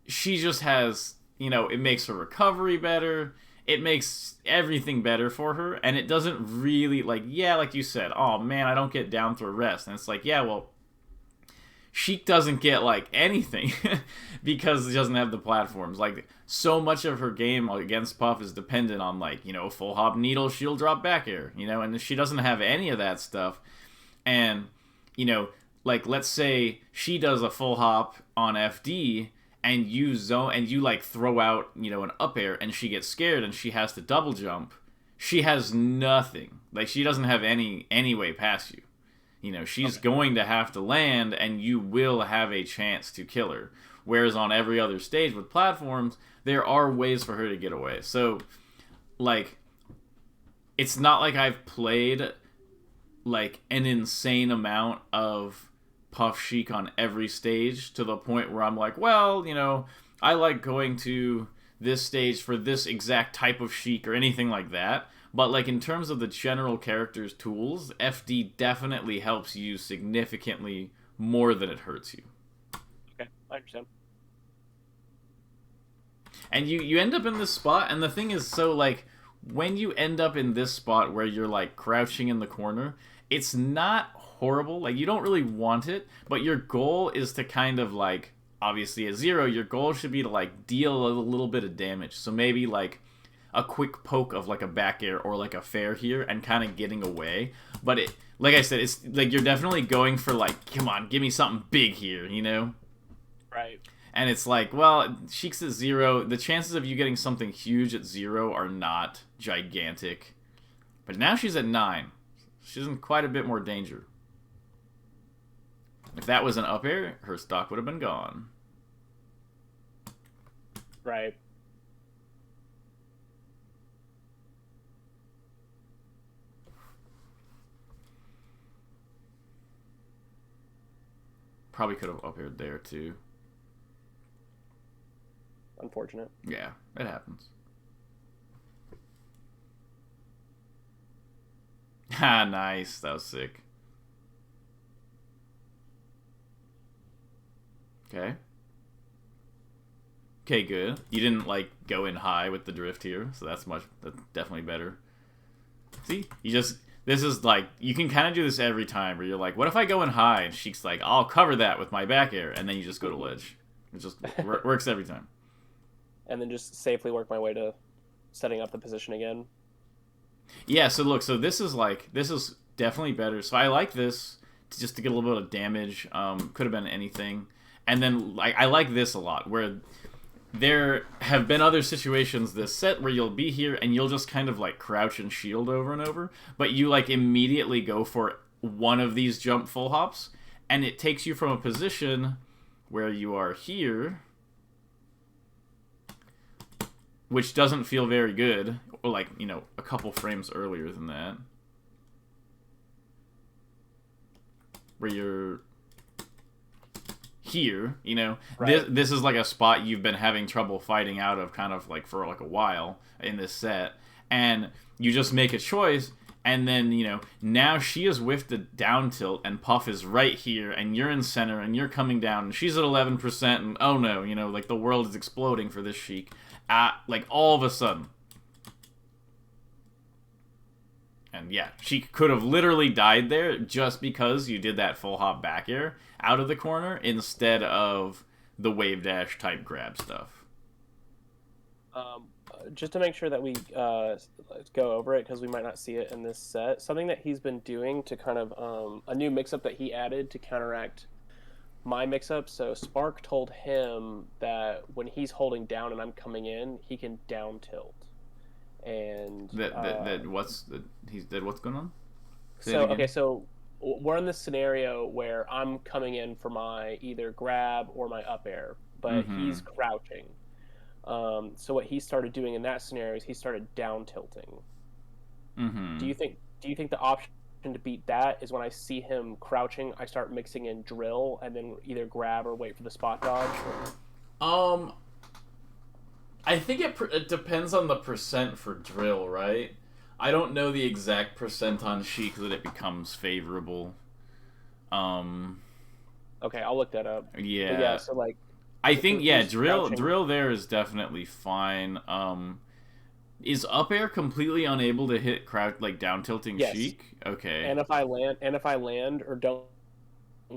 she just has, it makes her recovery better. It makes everything better for her, and it doesn't really, like you said, oh man, I don't get down throw rest. And it's like, yeah, well, Sheik doesn't get, like, anything because she doesn't have the platforms. Like, so much of her game against Puff is dependent on, like, full hop needle, shield drop back air, and she doesn't have any of that stuff. And, like, let's say she does a full hop on FD, and you like, throw out, an up air, and she gets scared, and she has to double jump. She has nothing. Like, she doesn't have any way past you. She's going to have to land, and you will have a chance to kill her. Whereas on every other stage with platforms, there are ways for her to get away. So, like, it's not like I've played, like, an insane amount of Puff Sheik on every stage to the point where I'm like, well, I like going to this stage for this exact type of Sheik or anything like that. But, like, in terms of the general character's tools, FD definitely helps you significantly more than it hurts you. Okay, I understand. And you end up in this spot, and the thing is, so, like, when you end up in this spot where you're, like, crouching in the corner, it's not horrible. Like, you don't really want it, but your goal is to kind of, like, obviously at 0, your goal should be to, like, deal a little bit of damage. So maybe, like, a quick poke of, like, a back air or, like, a fair here and kind of getting away. But it, like I said, it's like you're definitely going for, like, come on, give me something big here, Right. And it's like, well, Sheik's at 0. The chances of you getting something huge at 0 are not gigantic. But now she's at 9. She's in quite a bit more danger. If that was an up air, her stock would have been gone. Right. Probably could have up-aired there, too. Unfortunate. Yeah, it happens. Ah, nice. That was sick. Okay. Okay, good. You didn't, like, go in high with the drift here, so that's definitely better. See? This is, like, you can kind of do this every time, where you're like, what if I go in high? And Sheik's like, I'll cover that with my back air, and then you just go to ledge. It just works every time. And then just safely work my way to setting up the position again. Yeah, so look, this is definitely better. So I like this just to get a little bit of damage. Could have been anything. And then, like, I like this a lot, where there have been other situations this set where you'll be here and you'll just kind of, like, crouch and shield over and over, but you, like, immediately go for one of these jump full hops, and it takes you from a position where you are here, which doesn't feel very good, or, like, a couple frames earlier than that, where you're here, Right. This is like a spot you've been having trouble fighting out of kind of like for like a while in this set, and you just make a choice, and then now she has whiffed a down tilt and Puff is right here and you're in center and you're coming down and she's at 11% and oh no, like the world is exploding for this Sheik like all of a sudden. And yeah, she could have literally died there just because you did that full hop back air out of the corner instead of the wave dash type grab stuff. Just to make sure that we go over it, because we might not see it in this set, something that he's been doing to kind of a new mix-up that he added to counteract my mix-up. So Spark told him that when he's holding down and I'm coming in, he can down tilt. And what's going on? So we're in this scenario where I'm coming in for my either grab or my up air, but he's crouching. So what he started doing in that scenario is he started down tilting. Do you think the option to beat that is when I see him crouching, I start mixing in drill and then either grab or wait for the spot dodge? I think it depends on the percent for drill, right? I don't know the exact percent on Sheik that it becomes favorable. Um, Okay, I'll look that up. But yeah, yeah, so like I if think he's crouching, drill there is definitely fine. Is up air completely unable to hit crouch like down tilting yes. Sheik? Okay, And if I land or don't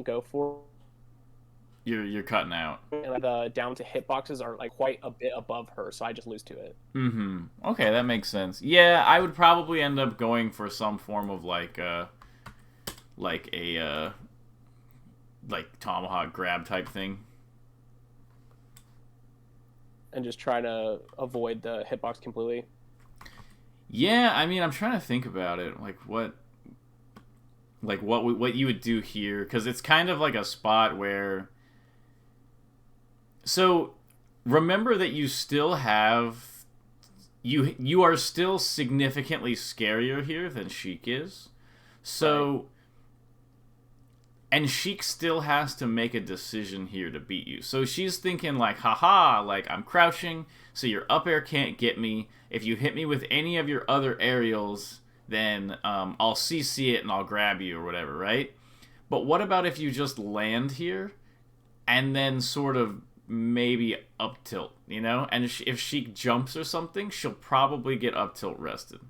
go for you're cutting out. it, and the down to hitboxes are like quite a bit above her, so I just lose to it. Mm-hmm. Okay, that makes sense. Yeah, I would probably end up going for some form of like a like tomahawk grab type thing. And just try to avoid the hitbox completely. Yeah, I mean, I'm trying to think about it. What you would do here, because it's kind of like a spot where. So, remember that you still have you are still significantly scarier here than Sheik is. So, Right. and Sheik still has to make a decision here to beat you. So she's thinking like, haha, like I'm crouching, so your up air can't get me. If you hit me with any of your other aerials, then I'll CC it and I'll grab you or whatever, right? But what about if you just land here and then sort of maybe up tilt, you know? And if Sheik jumps or something, she'll probably get up tilt rested.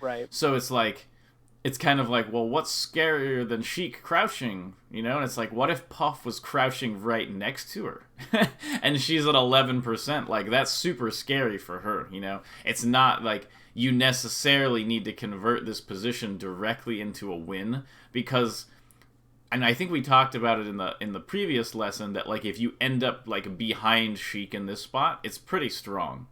Right. So it's kind of like, well, what's scarier than Sheik crouching? You know, and it's like, what if Puff was crouching right next to her? And she's at 11%. Like, that's super scary for her, you know? It's not like you necessarily need to convert this position directly into a win, because, and I think we talked about it in the previous lesson, that, like, if you end up, like, behind Sheik in this spot, it's pretty strong.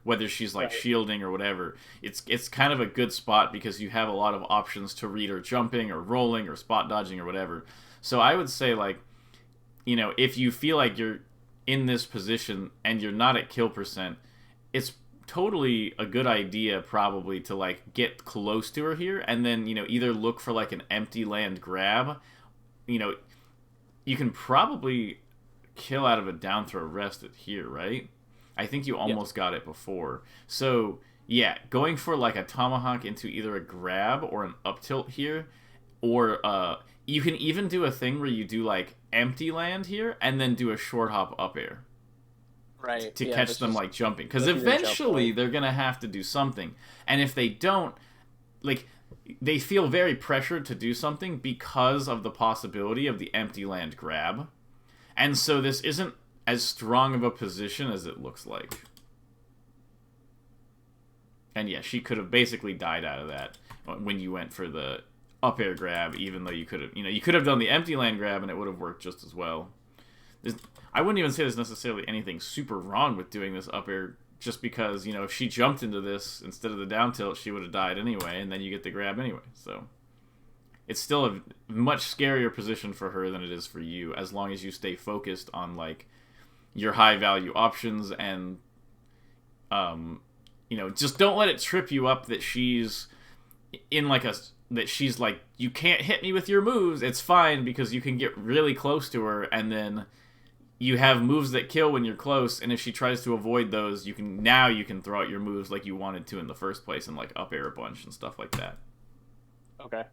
Whether she's like Right. shielding or whatever, it's kind of a good spot because you have a lot of options to read her jumping or rolling or spot dodging or whatever. So I would say, like, you know, if you feel like you're in this position and you're not at kill percent, it's totally a good idea probably to like get close to her here and then, you know, either look for like an empty land grab. You know, you can probably kill out of a down throw rested here, right? I think you Yes. almost got it before. So, yeah, going for like a tomahawk into either a grab or an up tilt here, or you can even do a thing where you do like empty land here and then do a short hop up air Right. to Yeah. catch That's them just like jumping. Because looking to jump eventually point. they're going to have to do something. And if they don't, like, they feel very pressured to do something because of the possibility of the empty land grab. And so this isn't as strong of a position as it looks like. And yeah, she could have basically died out of that when you went for the up air grab, even though you could have, you know, you could have done the empty land grab and it would have worked just as well. I wouldn't even say there's necessarily anything super wrong with doing this up air, just because, you know, if she jumped into this instead of the down tilt, she would have died anyway, and then you get the grab anyway. So it's still a much scarier position for her than it is for you, as long as you stay focused on like your high value options and you know, just don't let it trip you up that she's in like a that she's like, you can't hit me with your moves. It's fine because you can get really close to her and then you have moves that kill when you're close, and if she tries to avoid those, you can throw out your moves like you wanted to in the first place and like up air a bunch and stuff like that. Okay.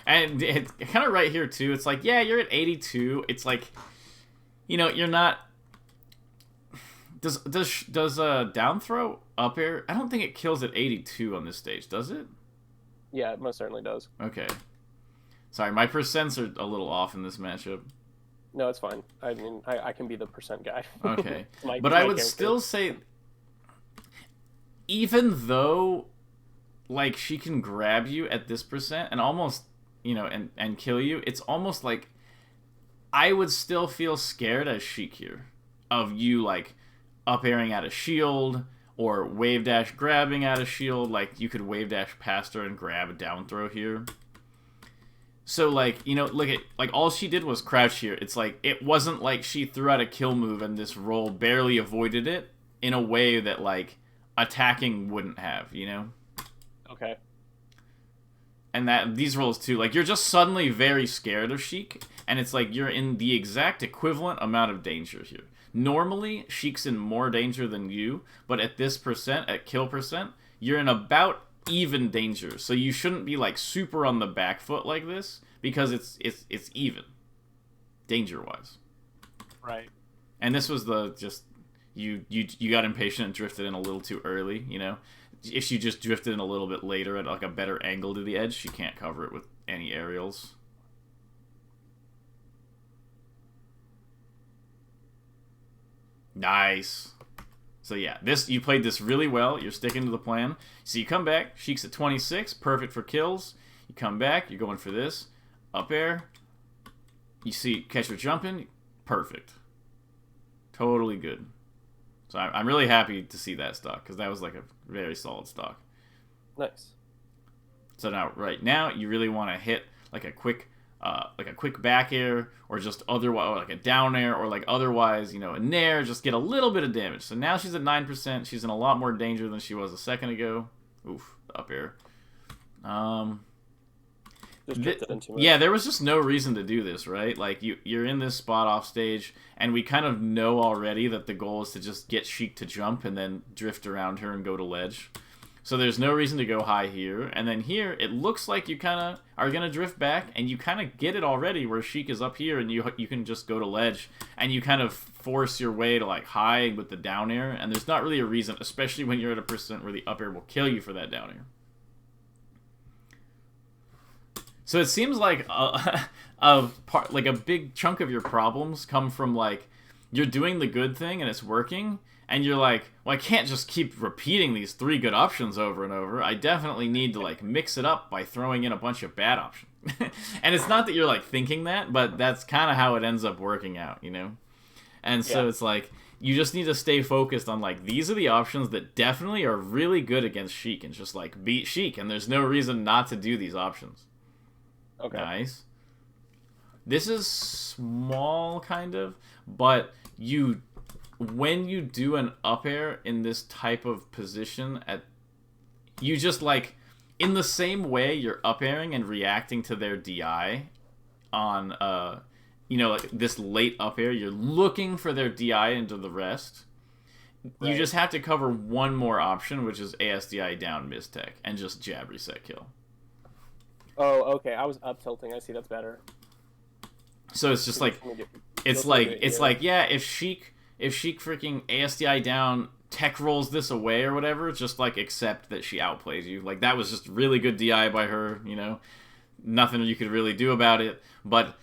And it's kind of right here too. It's like, yeah, you're at 82. It's like, you know, you're not. Does down throw up air? I don't think it kills at 82 on this stage, does it? Yeah, it most certainly does. Okay. Sorry, my percents are a little off in this matchup. No, it's fine. I mean, I can be the percent guy. Okay. Like But I my would character. still say, even though, like, she can grab you at this percent and almost, you know, and kill you, it's almost like I would still feel scared as Sheik here of you, like, up airing out a shield or wave dash grabbing out a shield. Like, you could wave dash past her and grab a down throw here. So, like, you know, look at, like, all she did was crouch here. It's like, it wasn't like she threw out a kill move and this roll barely avoided it in a way that, like, attacking wouldn't have, you know? Okay. And that these rolls too, like, you're just suddenly very scared of Sheik, and it's like you're in the exact equivalent amount of danger here. Normally, Sheik's in more danger than you, but at this percent, at kill percent, you're in about even danger. So you shouldn't be like super on the back foot like this, because it's even danger wise. Right. And this was the just you got impatient and drifted in a little too early, you know. If she just drifted in a little bit later at like a better angle to the edge, she can't cover it with any aerials. Nice. So yeah, you played this really well. You're sticking to the plan. So you come back. Sheik's at 26, perfect for kills. You come back. You're going for this up air. You see, catch her jumping, perfect. Totally good. So I'm really happy to see that stock, because that was like a very solid stock. Nice. So now, right now, you really want to hit like a quick back air, or just otherwise, or like a down air, or like otherwise, you know, a nair, just get a little bit of damage. So now she's at 9%. She's in a lot more danger than she was a second ago. Oof, up air. Yeah, there was just no reason to do this, right? Like, you're in this spot off stage, and we kind of know already that the goal is to just get Sheik to jump and then drift around her and go to ledge. So there's no reason to go high here. And then here, it looks like you kind of are going to drift back, and you kind of get it already where Sheik is up here, and you can just go to ledge, and you kind of force your way to, like, high with the down air, and there's not really a reason, especially when you're at a percent where the up air will kill you for that down air. So it seems like a big chunk of your problems come from, like, you're doing the good thing and it's working, and you're like, well, I can't just keep repeating these 3 good options over and over. I definitely need to, like, mix it up by throwing in a bunch of bad options. And it's not that you're, like, thinking that, but that's kind of how it ends up working out, you know? And so It's like, you just need to stay focused on, like, these are the options that definitely are really good against Sheik, and just, like, beat Sheik, and there's no reason not to do these options. Okay. Nice. This is small, kind of, but when you do an up air in this type of position, you just, like, in the same way you're up airing and reacting to their DI on, like this late up air, you're looking for their DI into the rest. Right. You just have to cover one more option, which is ASDI down mistech, and just jab reset kill. Oh, okay. I was up tilting. I see. That's better. So it's just like, if Sheik freaking ASDI down tech rolls this away or whatever, just like accept that she outplays you. Like, that was just really good DI by her, you know, nothing you could really do about it. But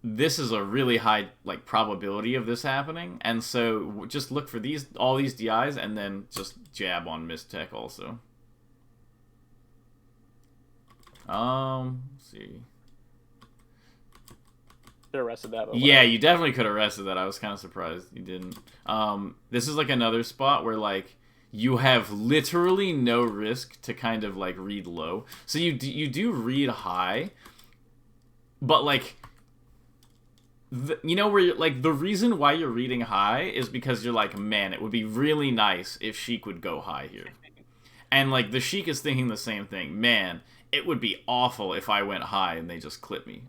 this is a really high, like, probability of this happening, and so just look for all these DIs, and then just jab on mistech also. Let's see. Should have arrested that. Yeah, you definitely could have arrested that. I was kind of surprised you didn't. This is like another spot where, like, you have literally no risk to kind of, like, read low. So you do read high, but, like, where you're, like, the reason why you're reading high is because you're like, man, it would be really nice if Sheik would go high here. And, like, the Sheik is thinking the same thing. Man, it would be awful if I went high and they just clip me.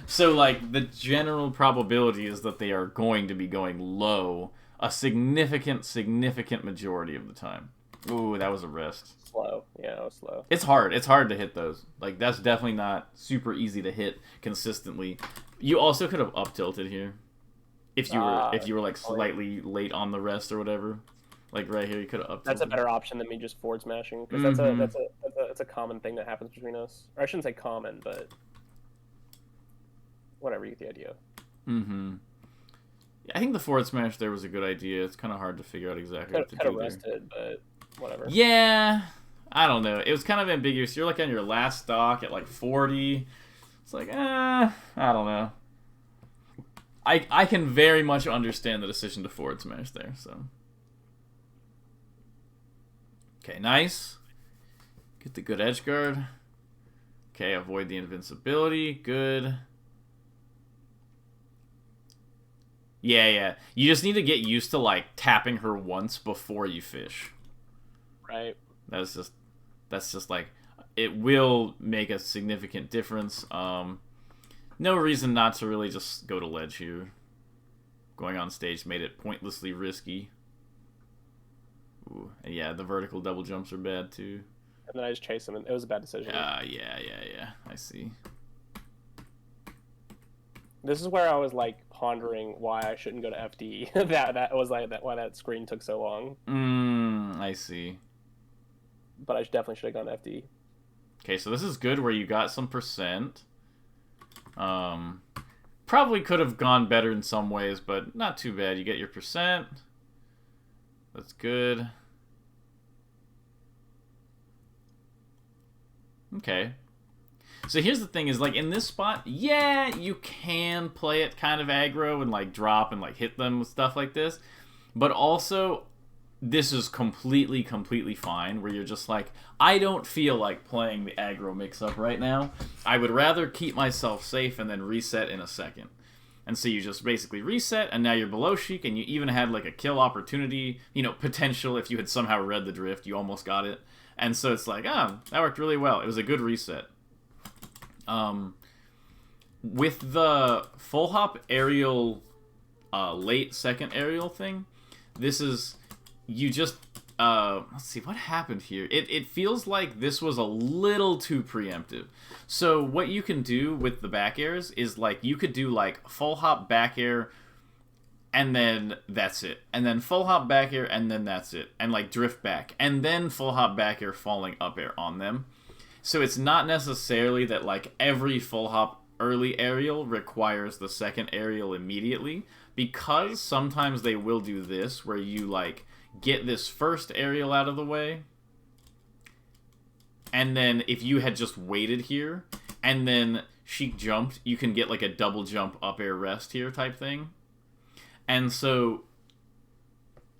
So, like, the general probability is that they are going to be going low a significant majority of the time. Ooh, that was a rest. Slow. Yeah, it was slow. It's hard. It's hard to hit those. Like, that's definitely not super easy to hit consistently. You also could have up tilted here. If you were like slightly late on the rest or whatever. Like right here, you could have up tilted. That's a better option than me just forward smashing, because that's a common thing that happens between us. Or I shouldn't say common, but whatever, you get the idea. Mm-hmm. Yeah, I think the forward smash there was a good idea. It's kind of hard to figure out exactly what to do arrested, but whatever. Yeah, I don't know. It was kind of ambiguous. You're like on your last stock at like 40. It's like, I don't know. I can very much understand the decision to forward smash there, so. Okay, nice. Get the good edge guard. Okay, avoid the invincibility. Good. Yeah. You just need to get used to, like, tapping her once before you fish. Right. That's just like, it will make a significant difference. No reason not to really just go to ledge here. going on stage made it pointlessly risky. Ooh, and yeah, the vertical double jumps are bad too. And then I just chased him, and it was a bad decision. Yeah. I see. This is where I was like pondering why I shouldn't go to FD. that was like why that screen took so long. I see. But I definitely should have gone to FD. Okay, so this is good where you got some percent. Probably could have gone better in some ways, but not too bad. You get your percent. That's good. Okay. So here's the thing is, like, in this spot, yeah, you can play it kind of aggro and, like, drop and, like, hit them with stuff like this. But also, this is completely fine, where you're just like, I don't feel like playing the aggro mix-up right now. I would rather keep myself safe and then reset in a second. And so you just basically reset, and now you're below Sheik, and you even had, like, a kill opportunity, you know, potential if you had somehow read the drift, you almost got it. And so it's like, that worked really well. It was a good reset. With the full hop aerial, late second aerial thing, this is, you just, let's see, what happened here? It feels like this was a little too preemptive. So what you can do with the back airs is, like, you could do, like, full hop back air, and then that's it. And then full hop back air, and then that's it. And, like, drift back. And then full hop back air falling up air on them. So it's not necessarily that, like, every full hop early aerial requires the second aerial immediately, because sometimes they will do this, where you, like, get this first aerial out of the way, and then if you had just waited here, and then Sheik jumped, you can get, like, a double jump up air rest here type thing. And so,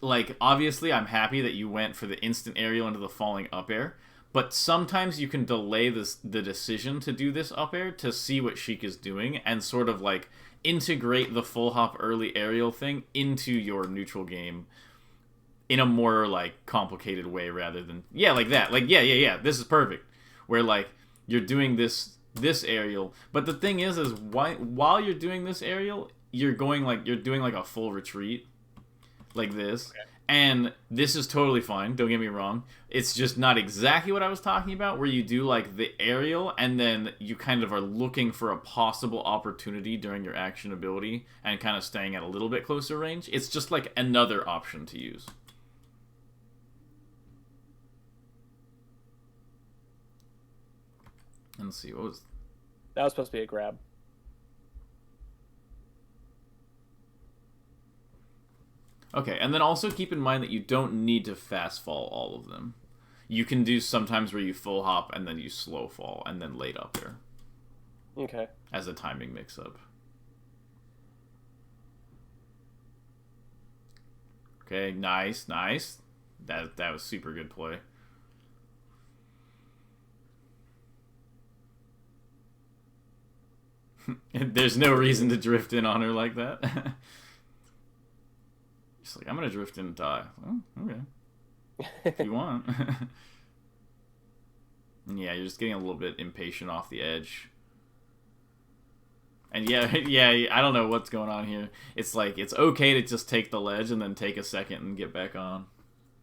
like, obviously I'm happy that you went for the instant aerial into the falling up air, but sometimes you can delay the decision to do this up air to see what Sheik is doing and sort of, like, integrate the full hop early aerial thing into your neutral game in a more, like, complicated way rather than, yeah, like that. Like, yeah, this is perfect. Where, like, you're doing this aerial, but the thing is while you're doing this aerial, you're doing, like, a full retreat. Like this. Okay. And this is totally fine, don't get me wrong. It's just not exactly what I was talking about, where you do, like, the aerial, and then you kind of are looking for a possible opportunity during your action ability, and kind of staying at a little bit closer range. It's just, like, another option to use. Let's see, what was... That was supposed to be a grab. Okay, and then also keep in mind that you don't need to fast fall all of them. You can do sometimes where you full hop and then you slow fall and then late up there. Okay. As a timing mix-up. Okay, nice. That was super good play. There's no reason to drift in on her like that. She's like, I'm gonna drift in and die. Oh, okay. If you want. Yeah, you're just getting a little bit impatient off the edge. And yeah, I don't know what's going on here. It's like, it's okay to just take the ledge and then take a second and get back on.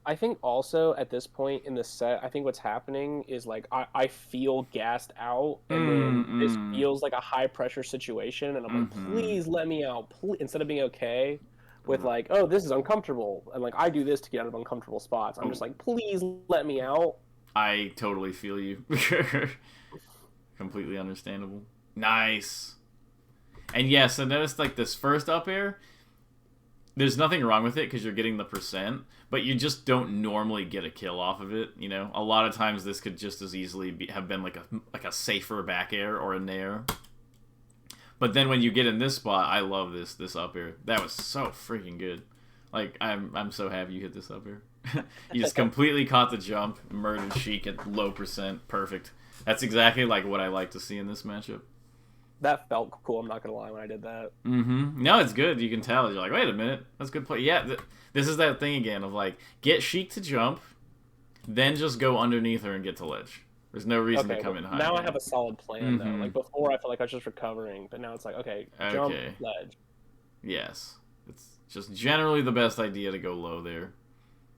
I think also at this point in the set, I think what's happening is, like, I feel gassed out, and then this feels like a high pressure situation, and I'm like, please let me out, please, instead of being okay with, like, oh, this is uncomfortable, and, like, I do this to get out of uncomfortable spots. I'm just like, please let me out. I totally feel you. Completely understandable. Nice. And yeah, so notice, like, this first up air, there's nothing wrong with it because you're getting the percent, but you just don't normally get a kill off of it, you know? A lot of times this could just as easily have been like a safer back air or a nair. But then when you get in this spot, I love this up air. That was so freaking good. Like, I'm so happy you hit this up air. You just completely caught the jump, murdered Sheik at low percent. Perfect. That's exactly like what I like to see in this matchup. That felt cool, I'm not gonna lie, when I did that. No, it's good. You can tell. You're like, wait a minute, that's good play. Yeah, this is that thing again of, like, get Sheik to jump, then just go underneath her and get to ledge. There's no reason to come in high. Now I have a solid plan, though. Like, before I felt like I was just recovering, but now it's like, okay, jump, ledge. Yes. It's just generally the best idea to go low there.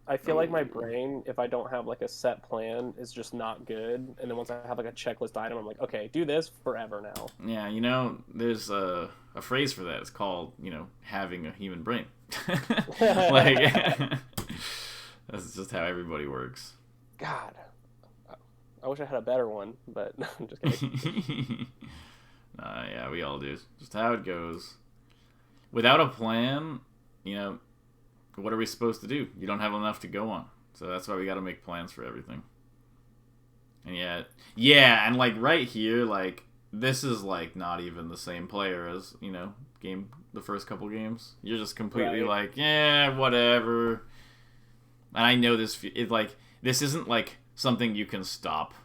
I feel like my brain, if I don't have like a set plan, is just not good. And then once I have like a checklist item, I'm like, okay, do this forever now. Yeah, there's a phrase for that. It's called, having a human brain. Like, that's just how everybody works. God, I wish I had a better one, but I'm just kidding. Yeah, we all do. Just how it goes. Without a plan, what are we supposed to do? You don't have enough to go on. So that's why we got to make plans for everything. And yeah, and like right here, like this is like not even the same player as, the first couple games. You're just completely like, yeah, whatever. And I know this isn't like something you can stop.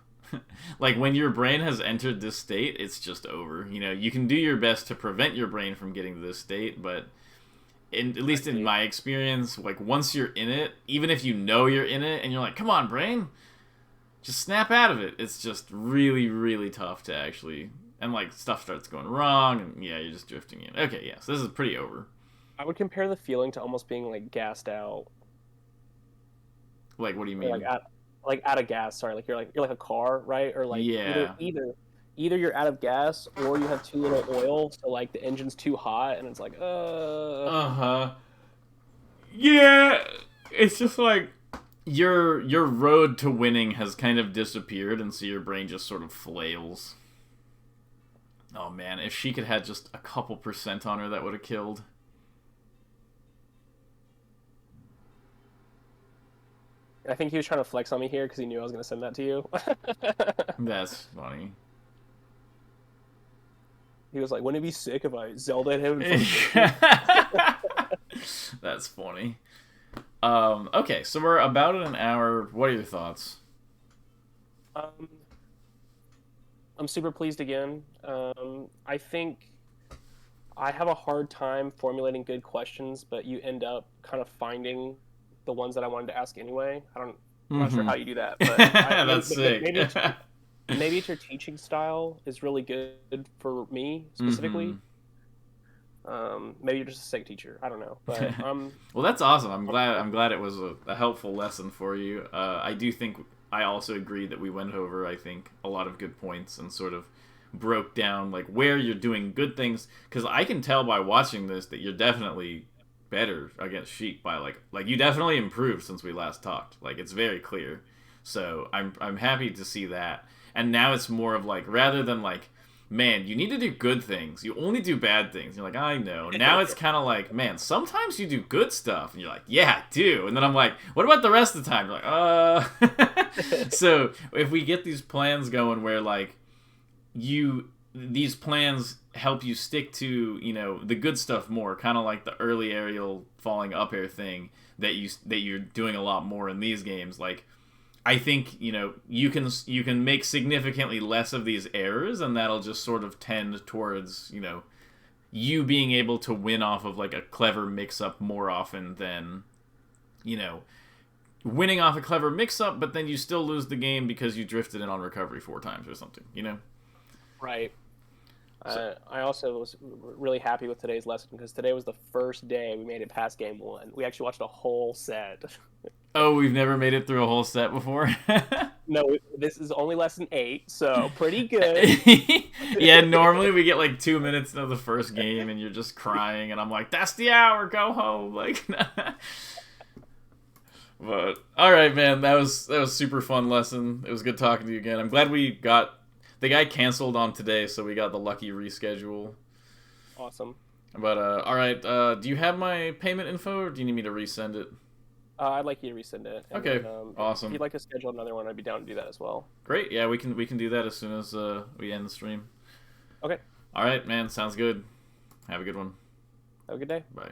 Like when your brain has entered this state, it's just over. You can do your best to prevent your brain from getting to this state, but at least in my experience, like once you're in it, even if you know you're in it and you're like, come on, brain, just snap out of it. It's just really, really tough to actually, and like stuff starts going wrong, and yeah, you're just drifting in. Okay, yes, this is pretty over. I would compare the feeling to almost being like gassed out. Like, what do you mean? Like out of gas. Sorry, like you're like a car, right? Or like either you're out of gas or you have too little oil, so like the engine's too hot, and it's like Yeah, it's just like your road to winning has kind of disappeared, and so your brain just sort of flails. Oh man, if Sheik had had just a couple % on her, that would have killed. I think he was trying to flex on me here because he knew I was going to send that to you. That's funny. He was like, wouldn't it be sick if I Zelda'd him? That's funny. Okay, so we're about at an hour. What are your thoughts? I'm super pleased again. I think I have a hard time formulating good questions, but you end up kind of finding the ones that I wanted to ask anyway. I'm not sure how you do that, but that's sick. Maybe it's your teaching style is really good for me specifically. Maybe you're just a sick teacher. I don't know, but well, that's awesome. I'm glad it was a helpful lesson for you. I do think I also agree that we went over, I think, a lot of good points and sort of broke down like where you're doing good things, because I can tell by watching this that you're definitely better against Sheik by like you definitely improved since we last talked. Like it's very clear. So I'm happy to see that. And now it's more of like, rather than like, man, you need to do good things, you only do bad things. You're like, I know. Now it's kind of like, man, sometimes you do good stuff, and you're like, yeah, I do. And then I'm like, what about the rest of the time? You're like, So if we get these plans going where like these plans help you stick to, the good stuff more, kind of like the early aerial falling up air thing that you're doing a lot more in these games. Like, I think, you can make significantly less of these errors, and that'll just sort of tend towards, you being able to win off of like a clever mix-up more often than, winning off a clever mix-up, but then you still lose the game because you drifted in on recovery 4 times or something, Right. I also was really happy with today's lesson because today was the first day we made it past game 1. We actually watched a whole set. Oh, we've never made it through a whole set before? No, this is only lesson 8, so pretty good. Yeah, normally we get like 2 minutes into the first game and you're just crying, and I'm like, that's the hour, go home. Like, but all right, man, that was super fun lesson. It was good talking to you again. I'm glad we got. The guy canceled on today, so we got the lucky reschedule. Awesome. But, all right, do you have my payment info, or do you need me to resend it? I'd like you to resend it. And okay, then, awesome. If you'd like to schedule another one, I'd be down to do that as well. Great, yeah, we can do that as soon as we end the stream. Okay. All right, man, sounds good. Have a good one. Have a good day. Bye.